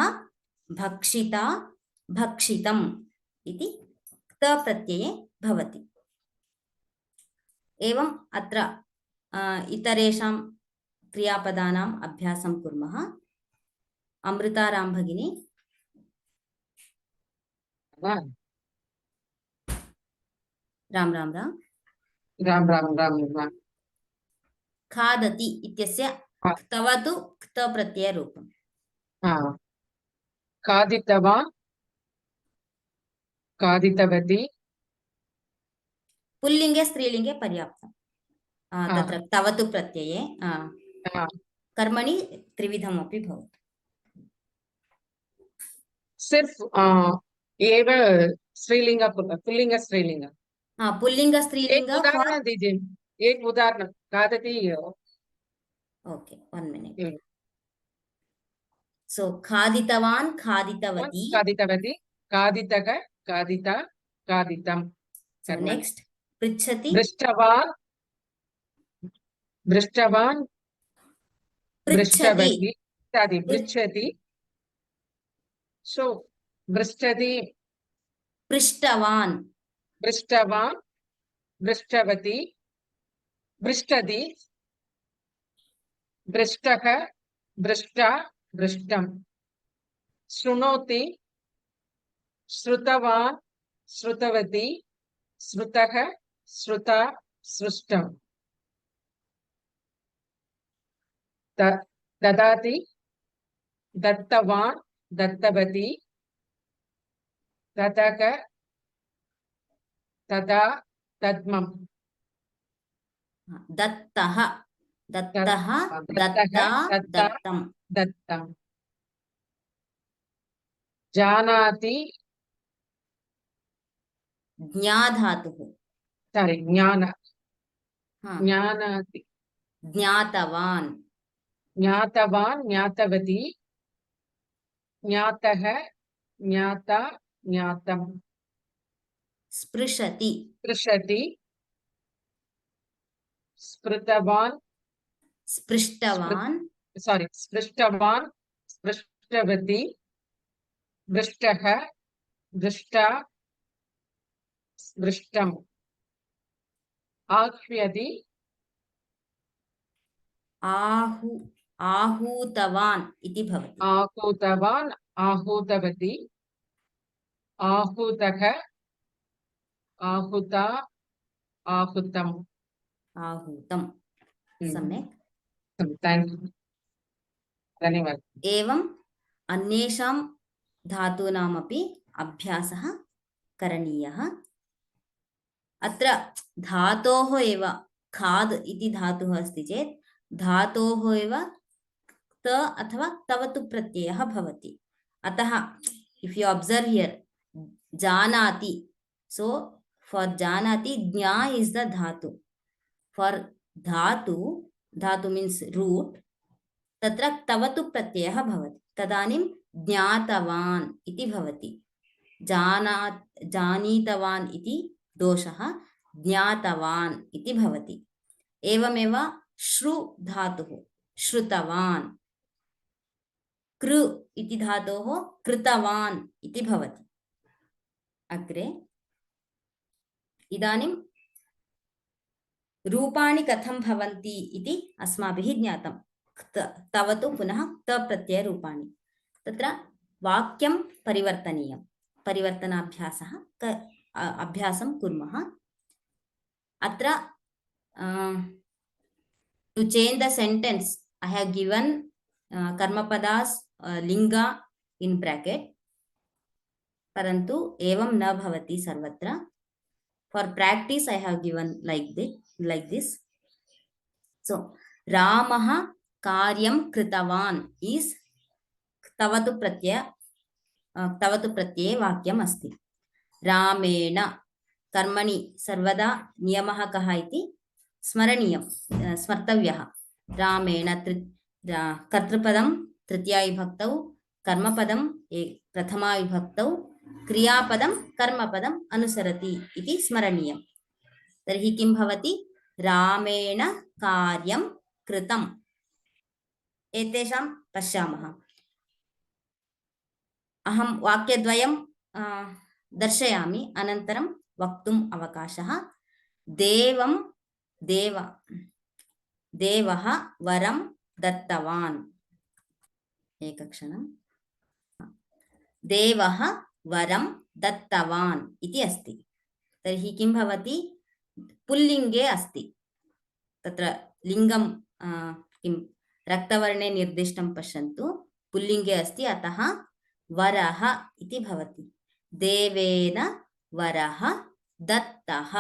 भक्षिता, भक्षितम् इति क्त प्रत्यये भवति। एवम् अत्र इतरेषां क्रियापदानाम् अभ्यासं कुर्मः। अमृतारां भगिनी। राम राम राम। राम राम राम राम। खादति इत्यस्य तवतु क्त प्रत्ययरूपम्। खादितवान्, खादितवती। पुल्लिङ्गे स्त्रीलिङ्गे पर्याप्तं। तत्र तवतु प्रत्यये कर्मणि त्रिविधमपि भवति। सिर्फ एव स्त्रीलिंग, पुल्लिंग स्त्रीलिंग। पुल्लिंग स्त्रीलिंग। एक उदाहरण दीजिए, एक उदाहरण। खादति। Okay, 1 minute. सो खादितवान्, खादितवती, खादितवती, खादितः, खादिता, खादितम्। नेक्स्ट पृच्छति। दृष्टवान्, दृष्टवान्, दृष्टवती इत्यादि। पृच्छति। सो पृच्छति, पृष्टवान्, पृष्टवान्, पृष्टवती, पृष्टति, पृष्टः, पृष्टा, पृष्टम्। शृणोति, श्रुतवान्, श्रुतवती, श्रुतः, श्रुता, सृष्टम्। ददाति, दत्तवान्, दत्तवती, ददक, तदा, दद्मम्। दत्तः, दत्तः, दत्ता, दत्तम्, दत्तम्। जानाति, ज्ञाधातुः। सारी ज्ञान, ज्ञानाति। ज्ञातवान्, ज्ञातवान्, ज्ञातवती, ज्ञातः, ज्ञाता, ज्ञातम्। स्पृशति, स्पृशति, स्पृतवान्, स्पृष्टवान्, सारी स्पृष्टवान्, स्पृष्टवती, दृष्टः, दृष्टा, दृष्टम्। आह्व्यति, आहूतवान् इति भवति। आहूतवान्, आहूतवती, आहूतः, आहुता, आहूतम्। आहूतं। सम्यक्। थैंक यू, धन्यवादः। एवम् अन्येषां धातूनामपि अभ्यासः करणीयः। अत्र धातोः एव खाद् इति धातुः अस्ति चेत् धातोः एव त अथवा तवतु प्रत्ययः भवति। अतः इफ् यु ऑब्जर्व हियर जानाति, सो फॉर जानाति ज्ञा इज द धातु, फॉर धातु मीन्स रूट, तत्र तवतु प्रत्ययः भवति, तदानीं ज्ञातवान् इति भवति। जानीतवान् इति दोषः, ज्ञातवान् इति भवति। एवमेव श्रु धातुः श्रुतवान्, कृ इति धातोः कृतवान् इति भवति। अग्रे इदानीं रूपाणि कथं भवन्ति इति अस्माभिः ज्ञातं। तवतु पुनः त प्रत्ययरूपाणि। तत्र वाक्यं परिवर्तनीयं, परिवर्तनाभ्यासः अभ्यासं कुर्मः। अत्र to change the sentence I have given कर्मपदास् Linga in bracket, परन्तु एवं न भवति सर्वत्र। For practice I have given like this. So रामः कार्यं कृतवान् is तवतु प्रत्यये वाक्यम् अस्ति। रामेण कर्मणि सर्वदा नियमः कः इति स्मरणीयं, स्मर्तव्यः। रामेण कर्तृपदं तृतीयाविभक्तौ, कर्मपदं प्रथमाविभक्तौ, क्रियापदं कर्मपदम् अनुसरति इति स्मरणीयं। तर्हि किं भवति? रामेण कार्यं कृतम्। एतेषां पश्यामः। अहं वाक्यद्वयं दर्शयामि, अनन्तरं वक्तुम् अवकाशः। देवः वरं दत्तवान्। एकक्षणं। देवः वरं दत्तवान् इति अस्ति। तर्हि किं भवति? पुल्लिङ्गे अस्ति। तत्र लिङ्गं किं रक्तवर्णे निर्दिष्टं पश्यन्तु, पुल्लिङ्गे अस्ति, अतः वरः इति भवति। देवेन वरः दत्तः।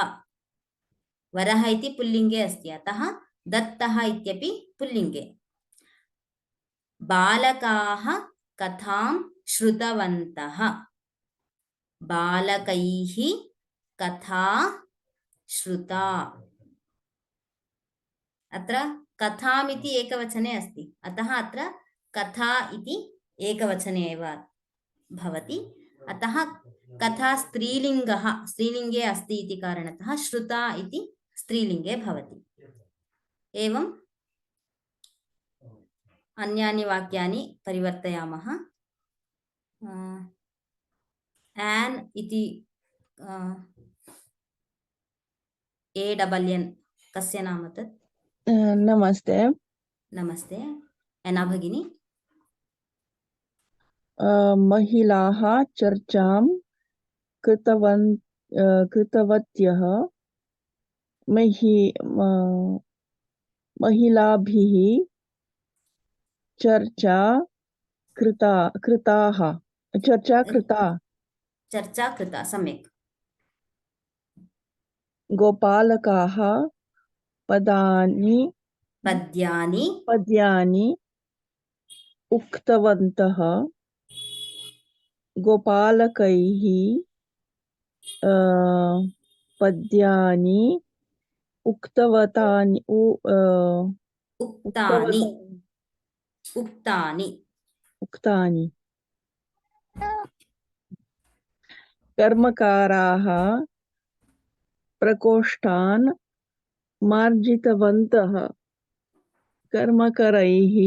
वरः इति पुल्लिङ्गे अस्ति, अतः दत्तः इत्यपि पुल्लिङ्गे। बालकाः कथां श्रुतवन्तः। बालकैः कथा श्रुता। अत्र कथामिति एकवचने अस्ति, अतः अत्र कथा इति एकवचने एव भवति। अतः कथा स्त्रीलिङ्गे अस्ति इति कारणतः श्रुता इति स्त्रीलिङ्गे भवति। एवं अन्यानि वाक्यानि परिवर्तयामः। एन् इति ANN कस्य नाम तत्? नमस्ते। नमस्ते। एना भगिनी। महिलाः चर्चां कृतवत्यः। महिलाभिः चर्चा कृता। सम्यक्। गोपालकाः पद्यानि उक्तवन्तः। गोपालकैः पद्यानि उक्तानि। कर्मकाराः प्रकोष्ठान् मार्जितवन्तः। कर्मकरैः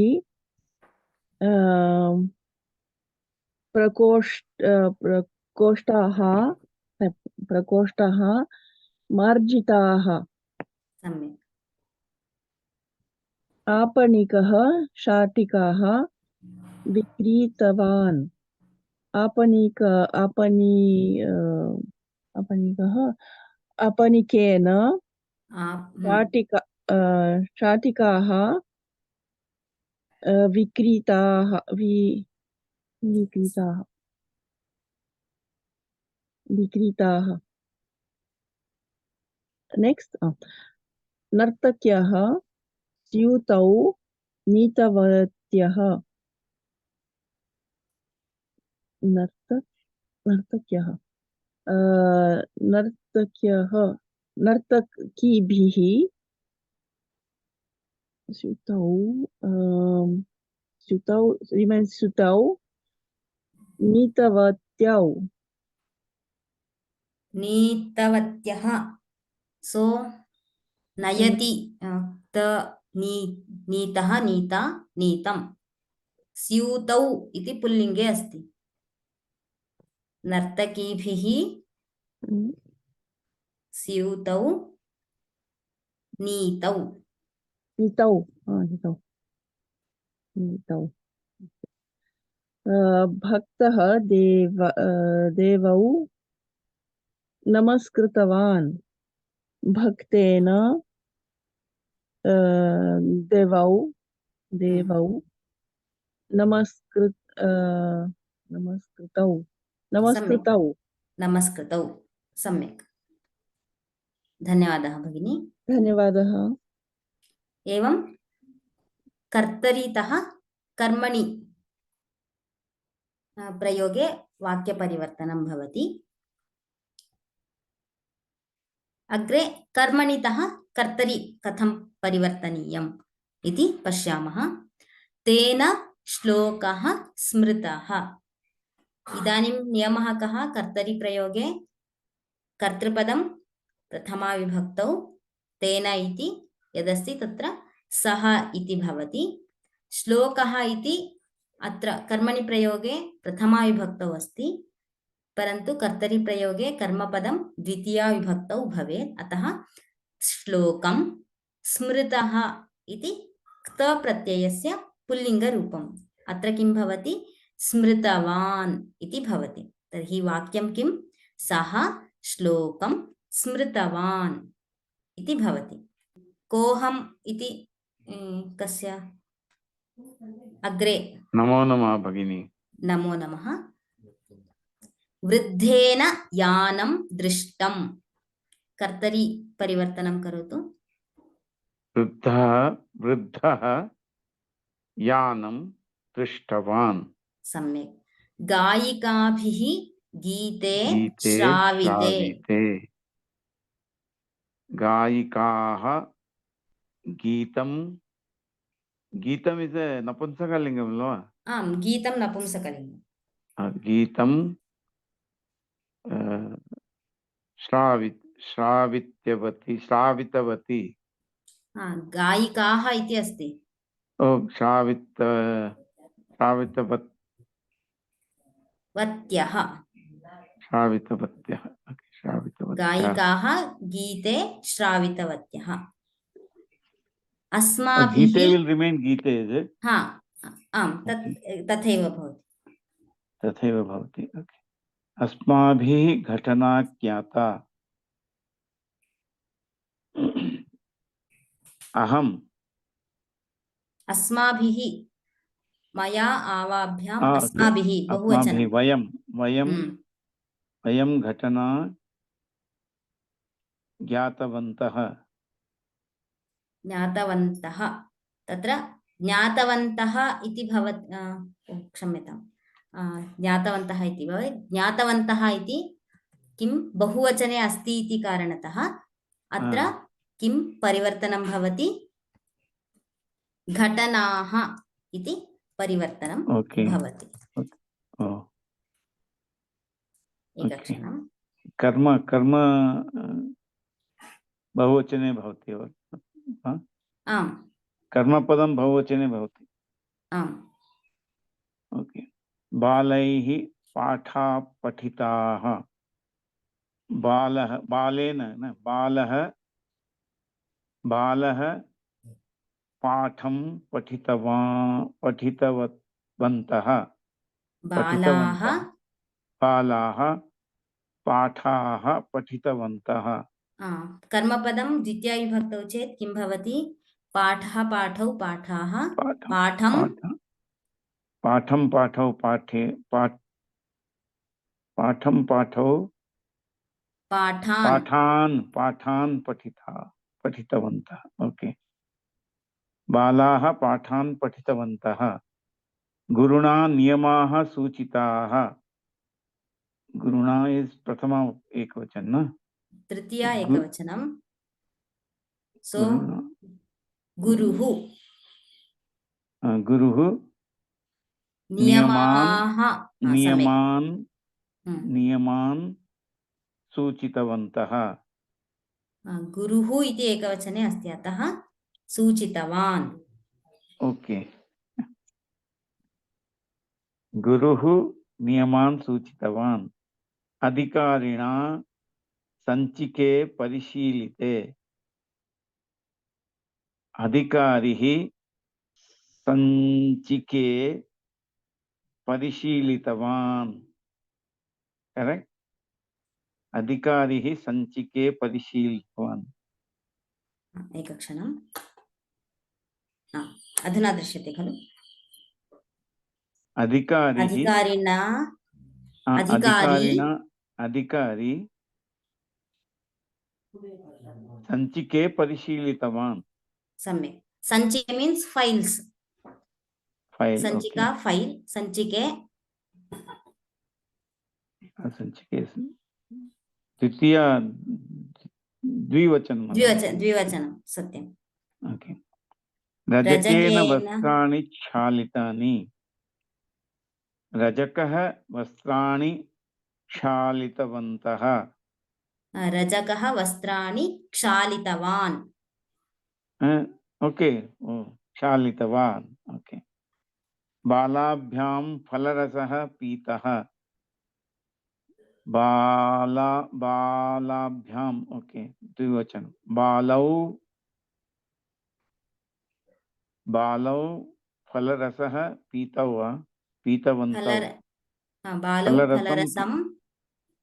प्रकोष्ठाः मार्जिताः। सम्यक्। आपणिकः शाटिकाः विक्रीतवान् आपणिकः आपणिकेन शाटिका शाटिकाः विक्रीताः विक्रीताः नेक्स्ट नर्तक्यः स्यूतौ नीतवत्यः नर्तक्यः नर्तकीभिः स्यूतौ नीतवत्यः सो नयति नीतः नीता नीतं स्यूतौ इति पुल्लिङ्गे अस्ति नर्तकीभिः स्यूतौ नीतौ भक्तः देवौ नमस्कृतवान् भक्तेन देवौ नमस्कृतौ सम्यक् धन्यवादः भगिनी धन्यवादः एवं कर्तरीतः कर्मणि प्रयोगे वाक्यपरिवर्तनं भवति अग्रे कर्मणितः कर्तरि कथं परिवर्तनीयम् इति पश्यामः तेन श्लोकः स्मृतः इदानीं नियमः कः कर्तरि प्रयोगे कर्तृपदं प्रथमा विभक्तौ तेन इति यदस्ति तत्र सः इति भवति श्लोकः इति अत्र कर्मणि प्रयोगे प्रथमा विभक्तौ अस्ति परन्तु कर्तरि प्रयोगे कर्मपदं द्वितीया विभक्तौ भवेत् अतः श्लोकं स्मृतः इति क्त प्रत्ययस्य पुल्लिङ्गरूपम् अत्र किं भवति स्मृतवान् इति भवति तर्हि वाक्यं किं सः श्लोकं स्मृतवान् इति भवति कोऽहम् इति कस्य अग्रे नमो नमः भगिनी नमो नमः वृद्धेन यानं दृष्टं कर्तरि परिवर्तनं करोतु वृद्धः यानं दृष्टवान् सम्यक् गायिकाभिः गीते श्राविते गायिकाः गीतम् इस् नपुंसकलिङ्गं वा आं गीतं नपुंसकलिङ्गं गीतं श्रावितवती गायिकाः इति अस्ति श्रावितवत्यः गायिकाः गीते श्रावितवत्यः अस्माभिः गीते विल रिमेन गीते हाँ आम तथैव भवति ओके अस्माभिः घटना ज्ञाता अहम् अस्माभिः मया आवाभ्याम् अस्माभिः बहुवचनं वयं घटना ज्ञातवन्तः तत्र ज्ञातवन्तः इति भवति क्षम्यतां ज्ञातवन्तः इति भवति ज्ञातवन्तः इति किं बहुवचने अस्ति इति कारणतः अत्र किं परिवर्तनं भवति घटनाः इति परिवर्तनं भवति एकक्षणं कर्म बहुवचने भवति आम् कर्मपदं बहुवचने भवति आम् ओके बालैः पाठा पठिताः बालः पाठं पठितवन्तः बालाः बालाः पाठाः पठितवन्तः कर्मपदं द्वितीयाविभक्तौ चेत् किं भवति? पाठः पाठौ पाठाः पाठं पाठं पाठौ पाठान् पाठान् पठितवन्तः ओके बालाः पाठान् पठितवन्तः गुरुणा नियमाः सूचिताः गुरुणा इस् प्रथमा एकवचन न तृतीया एकवचनं सो गुरुः गुरुः नियमान् सूचितवन्तः गुरुः इति एकवचने अस्ति अतः सूचितवान् ओके गुरुः नियमान् सूचितवान् अधिकारिणा सञ्चिके परिशीलिते अधिकारिः सञ्चिके परिशीलितवान् करेक्ट अधिकारिः सञ्चिके परिशीलितवान् एकक्षणम् अधुना दृश्यते खलु अधिकारी सञ्चिके परिशीलितवान् सम्यक् सञ्चिके मीन्स् फैल्स् फैल् सञ्चिका फैल् सञ्चिके द्वितीया द्विवचनं सत्यम् ओके रजकेन वस्त्राणि क्षालितानि रजकः वस्त्राणि क्षालितवन्तः रजकः वस्त्राणि क्षालितवान् ओके क्षालितवान् ओके बालाभ्यां फलरसः पीतः बालाभ्याम् ओके द्विवचनं बालौ फलरसः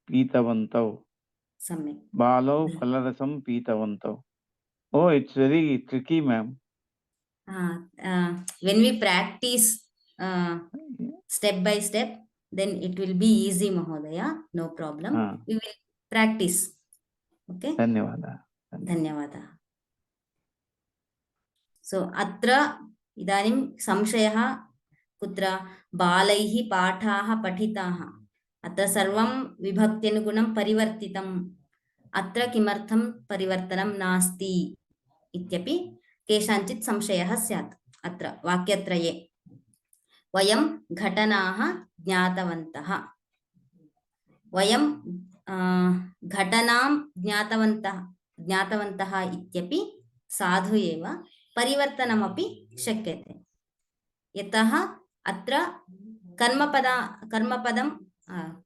पीतवन्तौ सम्यक् बालौ फलरसं पीतवन्तौ Oh, it's very tricky, ma'am. When we practice step by step, then it will be easy, Mahodaya. No problem. We will practice. Okay. Dhanyavadah. So, atra idanim samshayah kutra balaihi paఠాः पठिताः अत्र सर्वं विभक्त्यनुगुणं परिवर्तितम् अत्र किमर्थं परिवर्तनं नास्ति इत्यपि केषाञ्चित् संशयः स्यात् अत्र वाक्यत्रये वयं घटनाः ज्ञातवन्तः वयं घटनां ज्ञातवन्तः इत्यपि साधु एव परिवर्तनमपि शक्यते यतः अत्र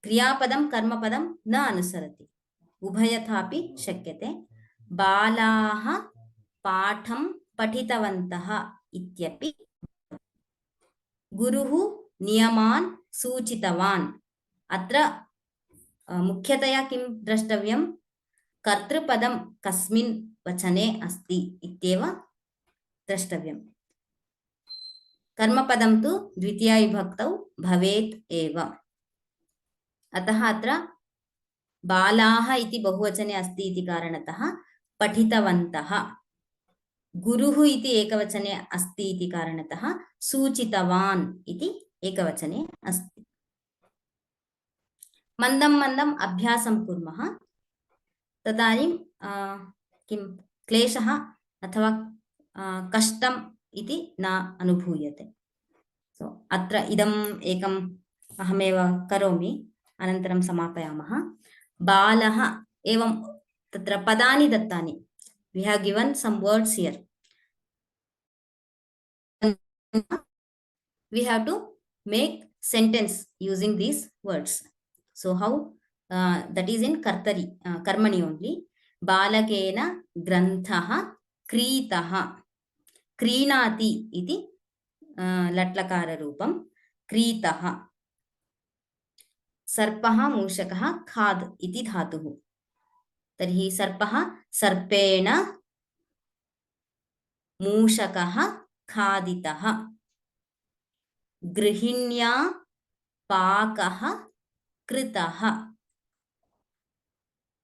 क्रियापदं कर्मपदं न अनुसरति उभयथापि शक्यते बालाः पाठं पठितवन्तः इत्यपि गुरुः नियमान् सूचितवान् अत्र मुख्यतया किं द्रष्टव्यं कर्तृपदं कस्मिन् वचने अस्ति इत्येव द्रष्टव्यम् कर्मपदं तु द्वितीया विभक्तौ भवेत् एव अतः अत्र बालाः इति बहुवचने अस्ति इति कारणतः पठितवन्तः गुरुः इति एकवचने अस्ति इति कारणतः सूचितवान् इति एकवचने अस्ति मन्दं मन्दम् अभ्यासं कुर्मः तदानीं किं क्लेशः अथवा कष्टम् इति न अनुभूयते सो अत्र इदम् एकम् अहमेव करोमि अनन्तरं समापयामः बालः एवं तत्र पदानि दत्तानि we have given some words here we have to make sentence using these words so how that is in kartari karmani only balakena granthah kritah क्रीणाति इति लट्लकाररूपं क्रीतः। सर्पः मूषकः खाद् इति धातुः। तर्हि सर्पः सर्पेण, मूषकः खादितः, गृहिण्या पाकः कृतः,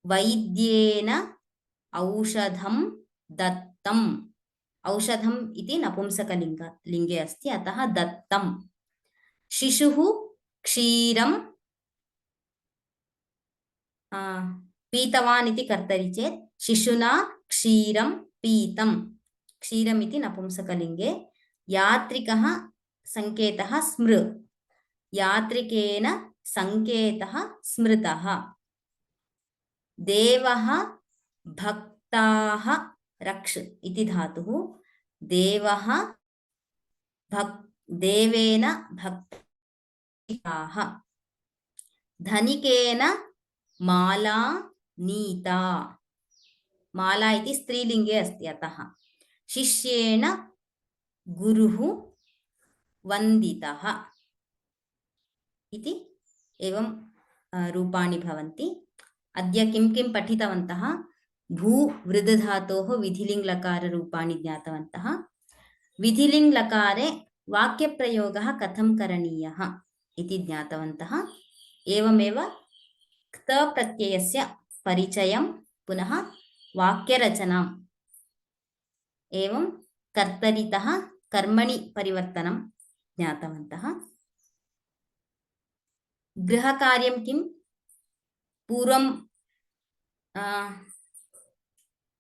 वैद्येन औषधं दत्तम्। औषधम् इति नपुंसकलिङ्गे अस्ति, अतः दत्तम्। शिशुः क्षीरं पीतवान् इति कर्तरि चेत् शिशुना क्षीरं पीतम्। क्षीरम् इति नपुंसकलिङ्गे। यात्रिकः संकेतः स्मृ, यात्रिकेन संकेतः स्मृतः। देवः भक्ताः रक्ष इति धातुः। देवः देवेन भक्ताः। धनिकेन माला नीता, माला इति स्त्रीलिङ्गे अस्ति, अतः। शिष्येण गुरुः वन्दितः इति एवं रूपाणि भवन्ति। अद्य किं किं पठितवन्तः? भू वृद्धधातोः विधिलिङ्गलकाररूपाणि ज्ञातवन्तः। विधिलिङ्गलकारे वाक्यप्रयोगः कथं करणीयः इति ज्ञातवन्तः। एवमेव क्त प्रत्ययस्य परिचयं, पुनः वाक्यरचनाम्, एवं कर्तरितः कर्मणि परिवर्तनं ज्ञातवन्तः। गृहकार्यं किं? पूर्वं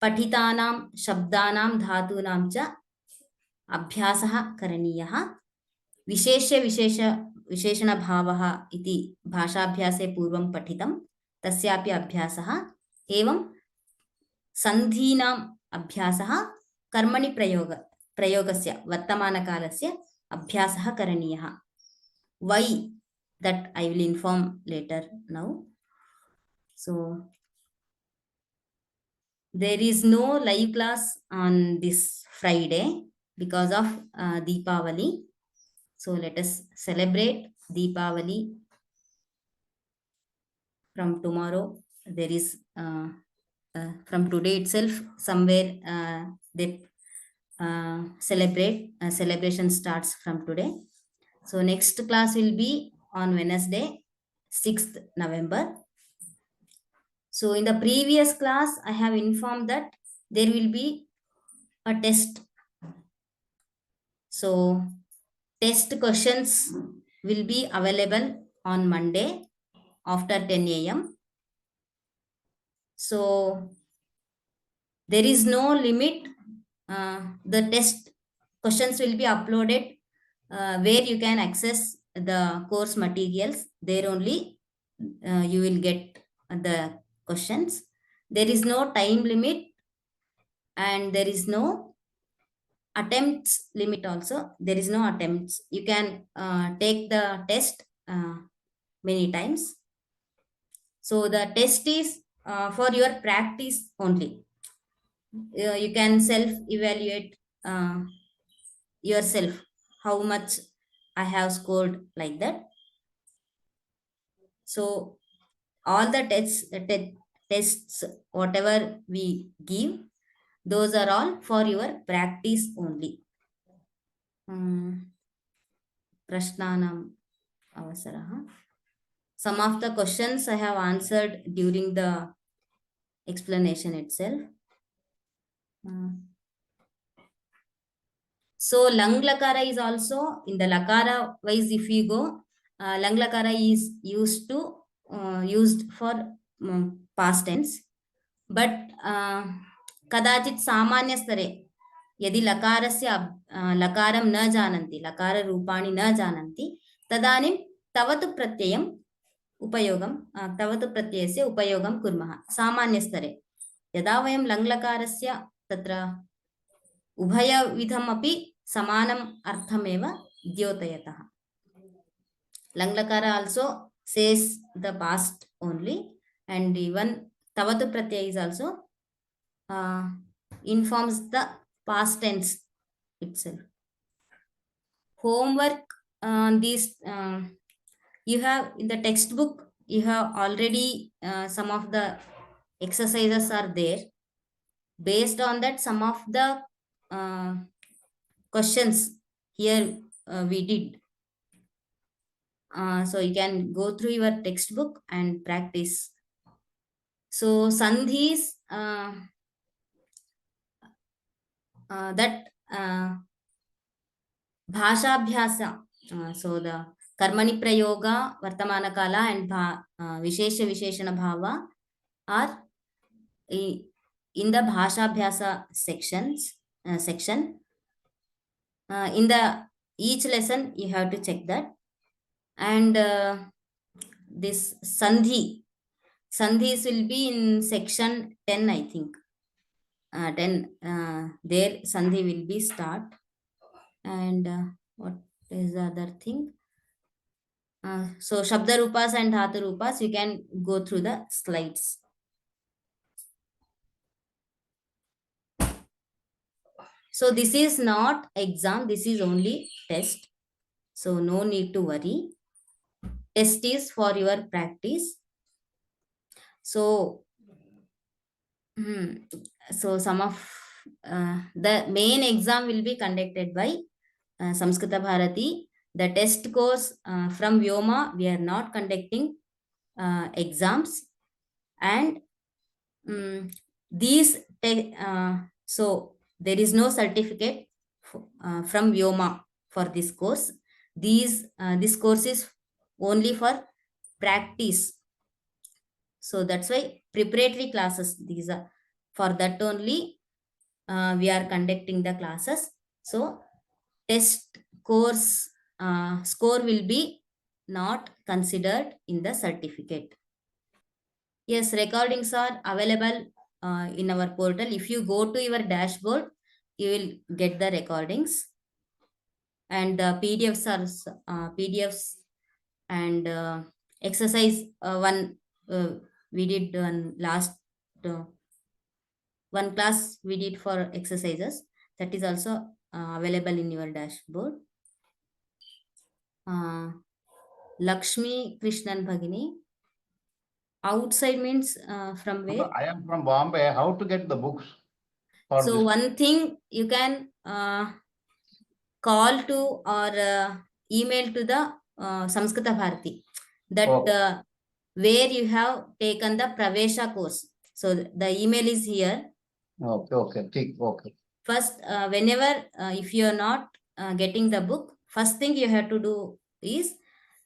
पठितानां शब्दानां धातूनां च अभ्यासः करणीयः। विशेषणभावः इति भाषाभ्यासे पूर्वं पठितं, तस्यापि अभ्यासः। एवं सन्धीनाम् अभ्यासः, कर्मणि प्रयोगस्य वर्तमानकालस्य अभ्यासः करणीयः। Why? That I will inform later now. So there is no live class on this Friday because of Deepavali. So let us celebrate Deepavali from tomorrow. There is from today itself somewhere they celebration starts from today. So next class will be on Wednesday, 6th November. So in the previous class, I have informed that there will be a test. So test questions will be available on Monday after 10 a.m. So there is no limit. The test questions will be uploaded where you can access the course materials. There only you will get the questions. There is no time limit and there is no attempts limit also. There is no attempts. You can take the test many times. So the test is for your practice only. You can self-evaluate yourself, how much I have scored, like that. So all the tests, whatever we give, those are all for your practice only. Prashnanam avasaraha. Some of the questions I have answered during the explanation itself. So lang lakara is also in the lakara wise. If you go, lang lakara is used for past tense, but kadachit samanya stare यदि लकारस्य लकारं न जानन्ति, लकाररूपाणि न जानन्ति, तदानीं तवतु प्रत्ययं तवतु प्रत्ययस्य उपयोगं कुर्मः सामान्यस्तरे। यदा वयं लङ्लकारस्य तत्र उभयविधमपि समानम् अर्थमेव द्योतयतः। लङ्लकार also says the past only, and even tavatu pratyaya is also informs the past tense itself. Homework, these you have in the textbook, you have already some of the exercises are there. Based on that, some of the questions here we did. So you can go through your textbook and practice. So sandhis, that bhashabhyasa, so the karmani prayoga, vartamana kala and vishesha visheshana bhava are in the bhashabhyasa section. In the each lesson you have to check that. And this sandhis will be in section 10, I think. 10 there sandhi will be start. And what is the other thing? So shabda rupas and dhatu rupas, you can go through the slides. So this is not exam, this is only test. So no need to worry. Test is for your practice. So so some of the main exam will be conducted by Samskrita Bharati. The test course from Vyoma, we are not conducting exams. And these so there is no certificate from Vyoma for this course. This course is only for practice. So that's why preparatory classes, these are for that only we are conducting the classes. So test course score will be not considered in the certificate. Yes, recordings are available in our portal. If you go to your dashboard, you will get the recordings. And PDFs are PDFs and exercise one we did last one class we did for exercises, that is also available in your dashboard. Lakshmi Krishnan Bhagini, outside means from where? I am from Bombay. How to get the books? So this? one thing, you can call to or email to the Samskrita Bharati, that where you have taken the Pravesha course. So the email is here. Okay. First, whenever if you are not getting the book, first thing you have to do is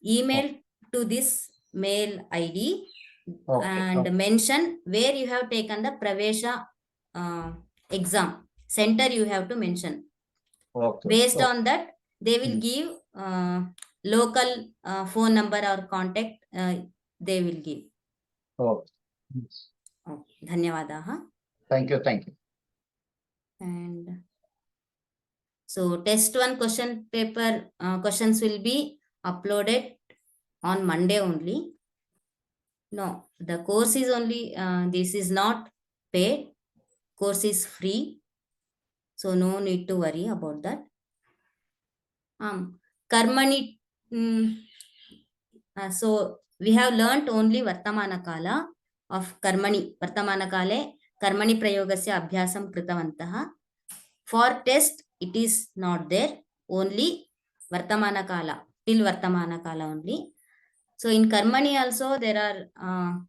email to this mail ID and mention where you have taken the Pravesha exam. Center you have to mention. Based on that, they will give local phone number or contact they will give. Dhanyavadaha. Thank you. And so test 1 question paper questions will be uploaded on Monday only. No, the course is only, this is not paid, course is free. So no need to worry about that. Karmani, so we have learnt only Vartamana Kala of Karmani. Vartamana Kale Karmani Prayogasya Abhyasam Kritavantaha. For test, it is not there, only Vartamana Kala, till Vartamana Kala only. So in Karmani also there are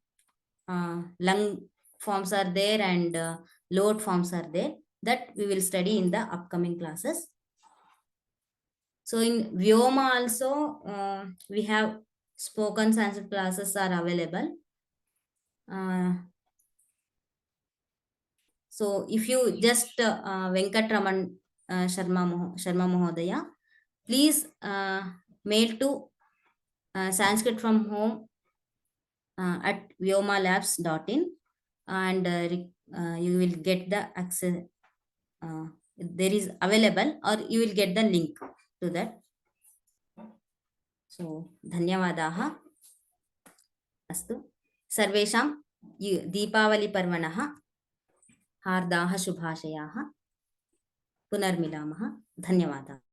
lung forms are there and load forms are there, that we will study in the upcoming classes. So in Vyoma also we have spoken Sanskrit classes are available. So if you just Venkatraman Sharma Mohodaya, please mail to Sanskrit from home at vyomalabs.in and you will get the access. There is available, or you will get the link to that. So dhanyavadaha. Astu sarvesham Deepavali parvanah हार्दाः शुभाशयाः. पुनर्मिलामः। धन्यवादाः।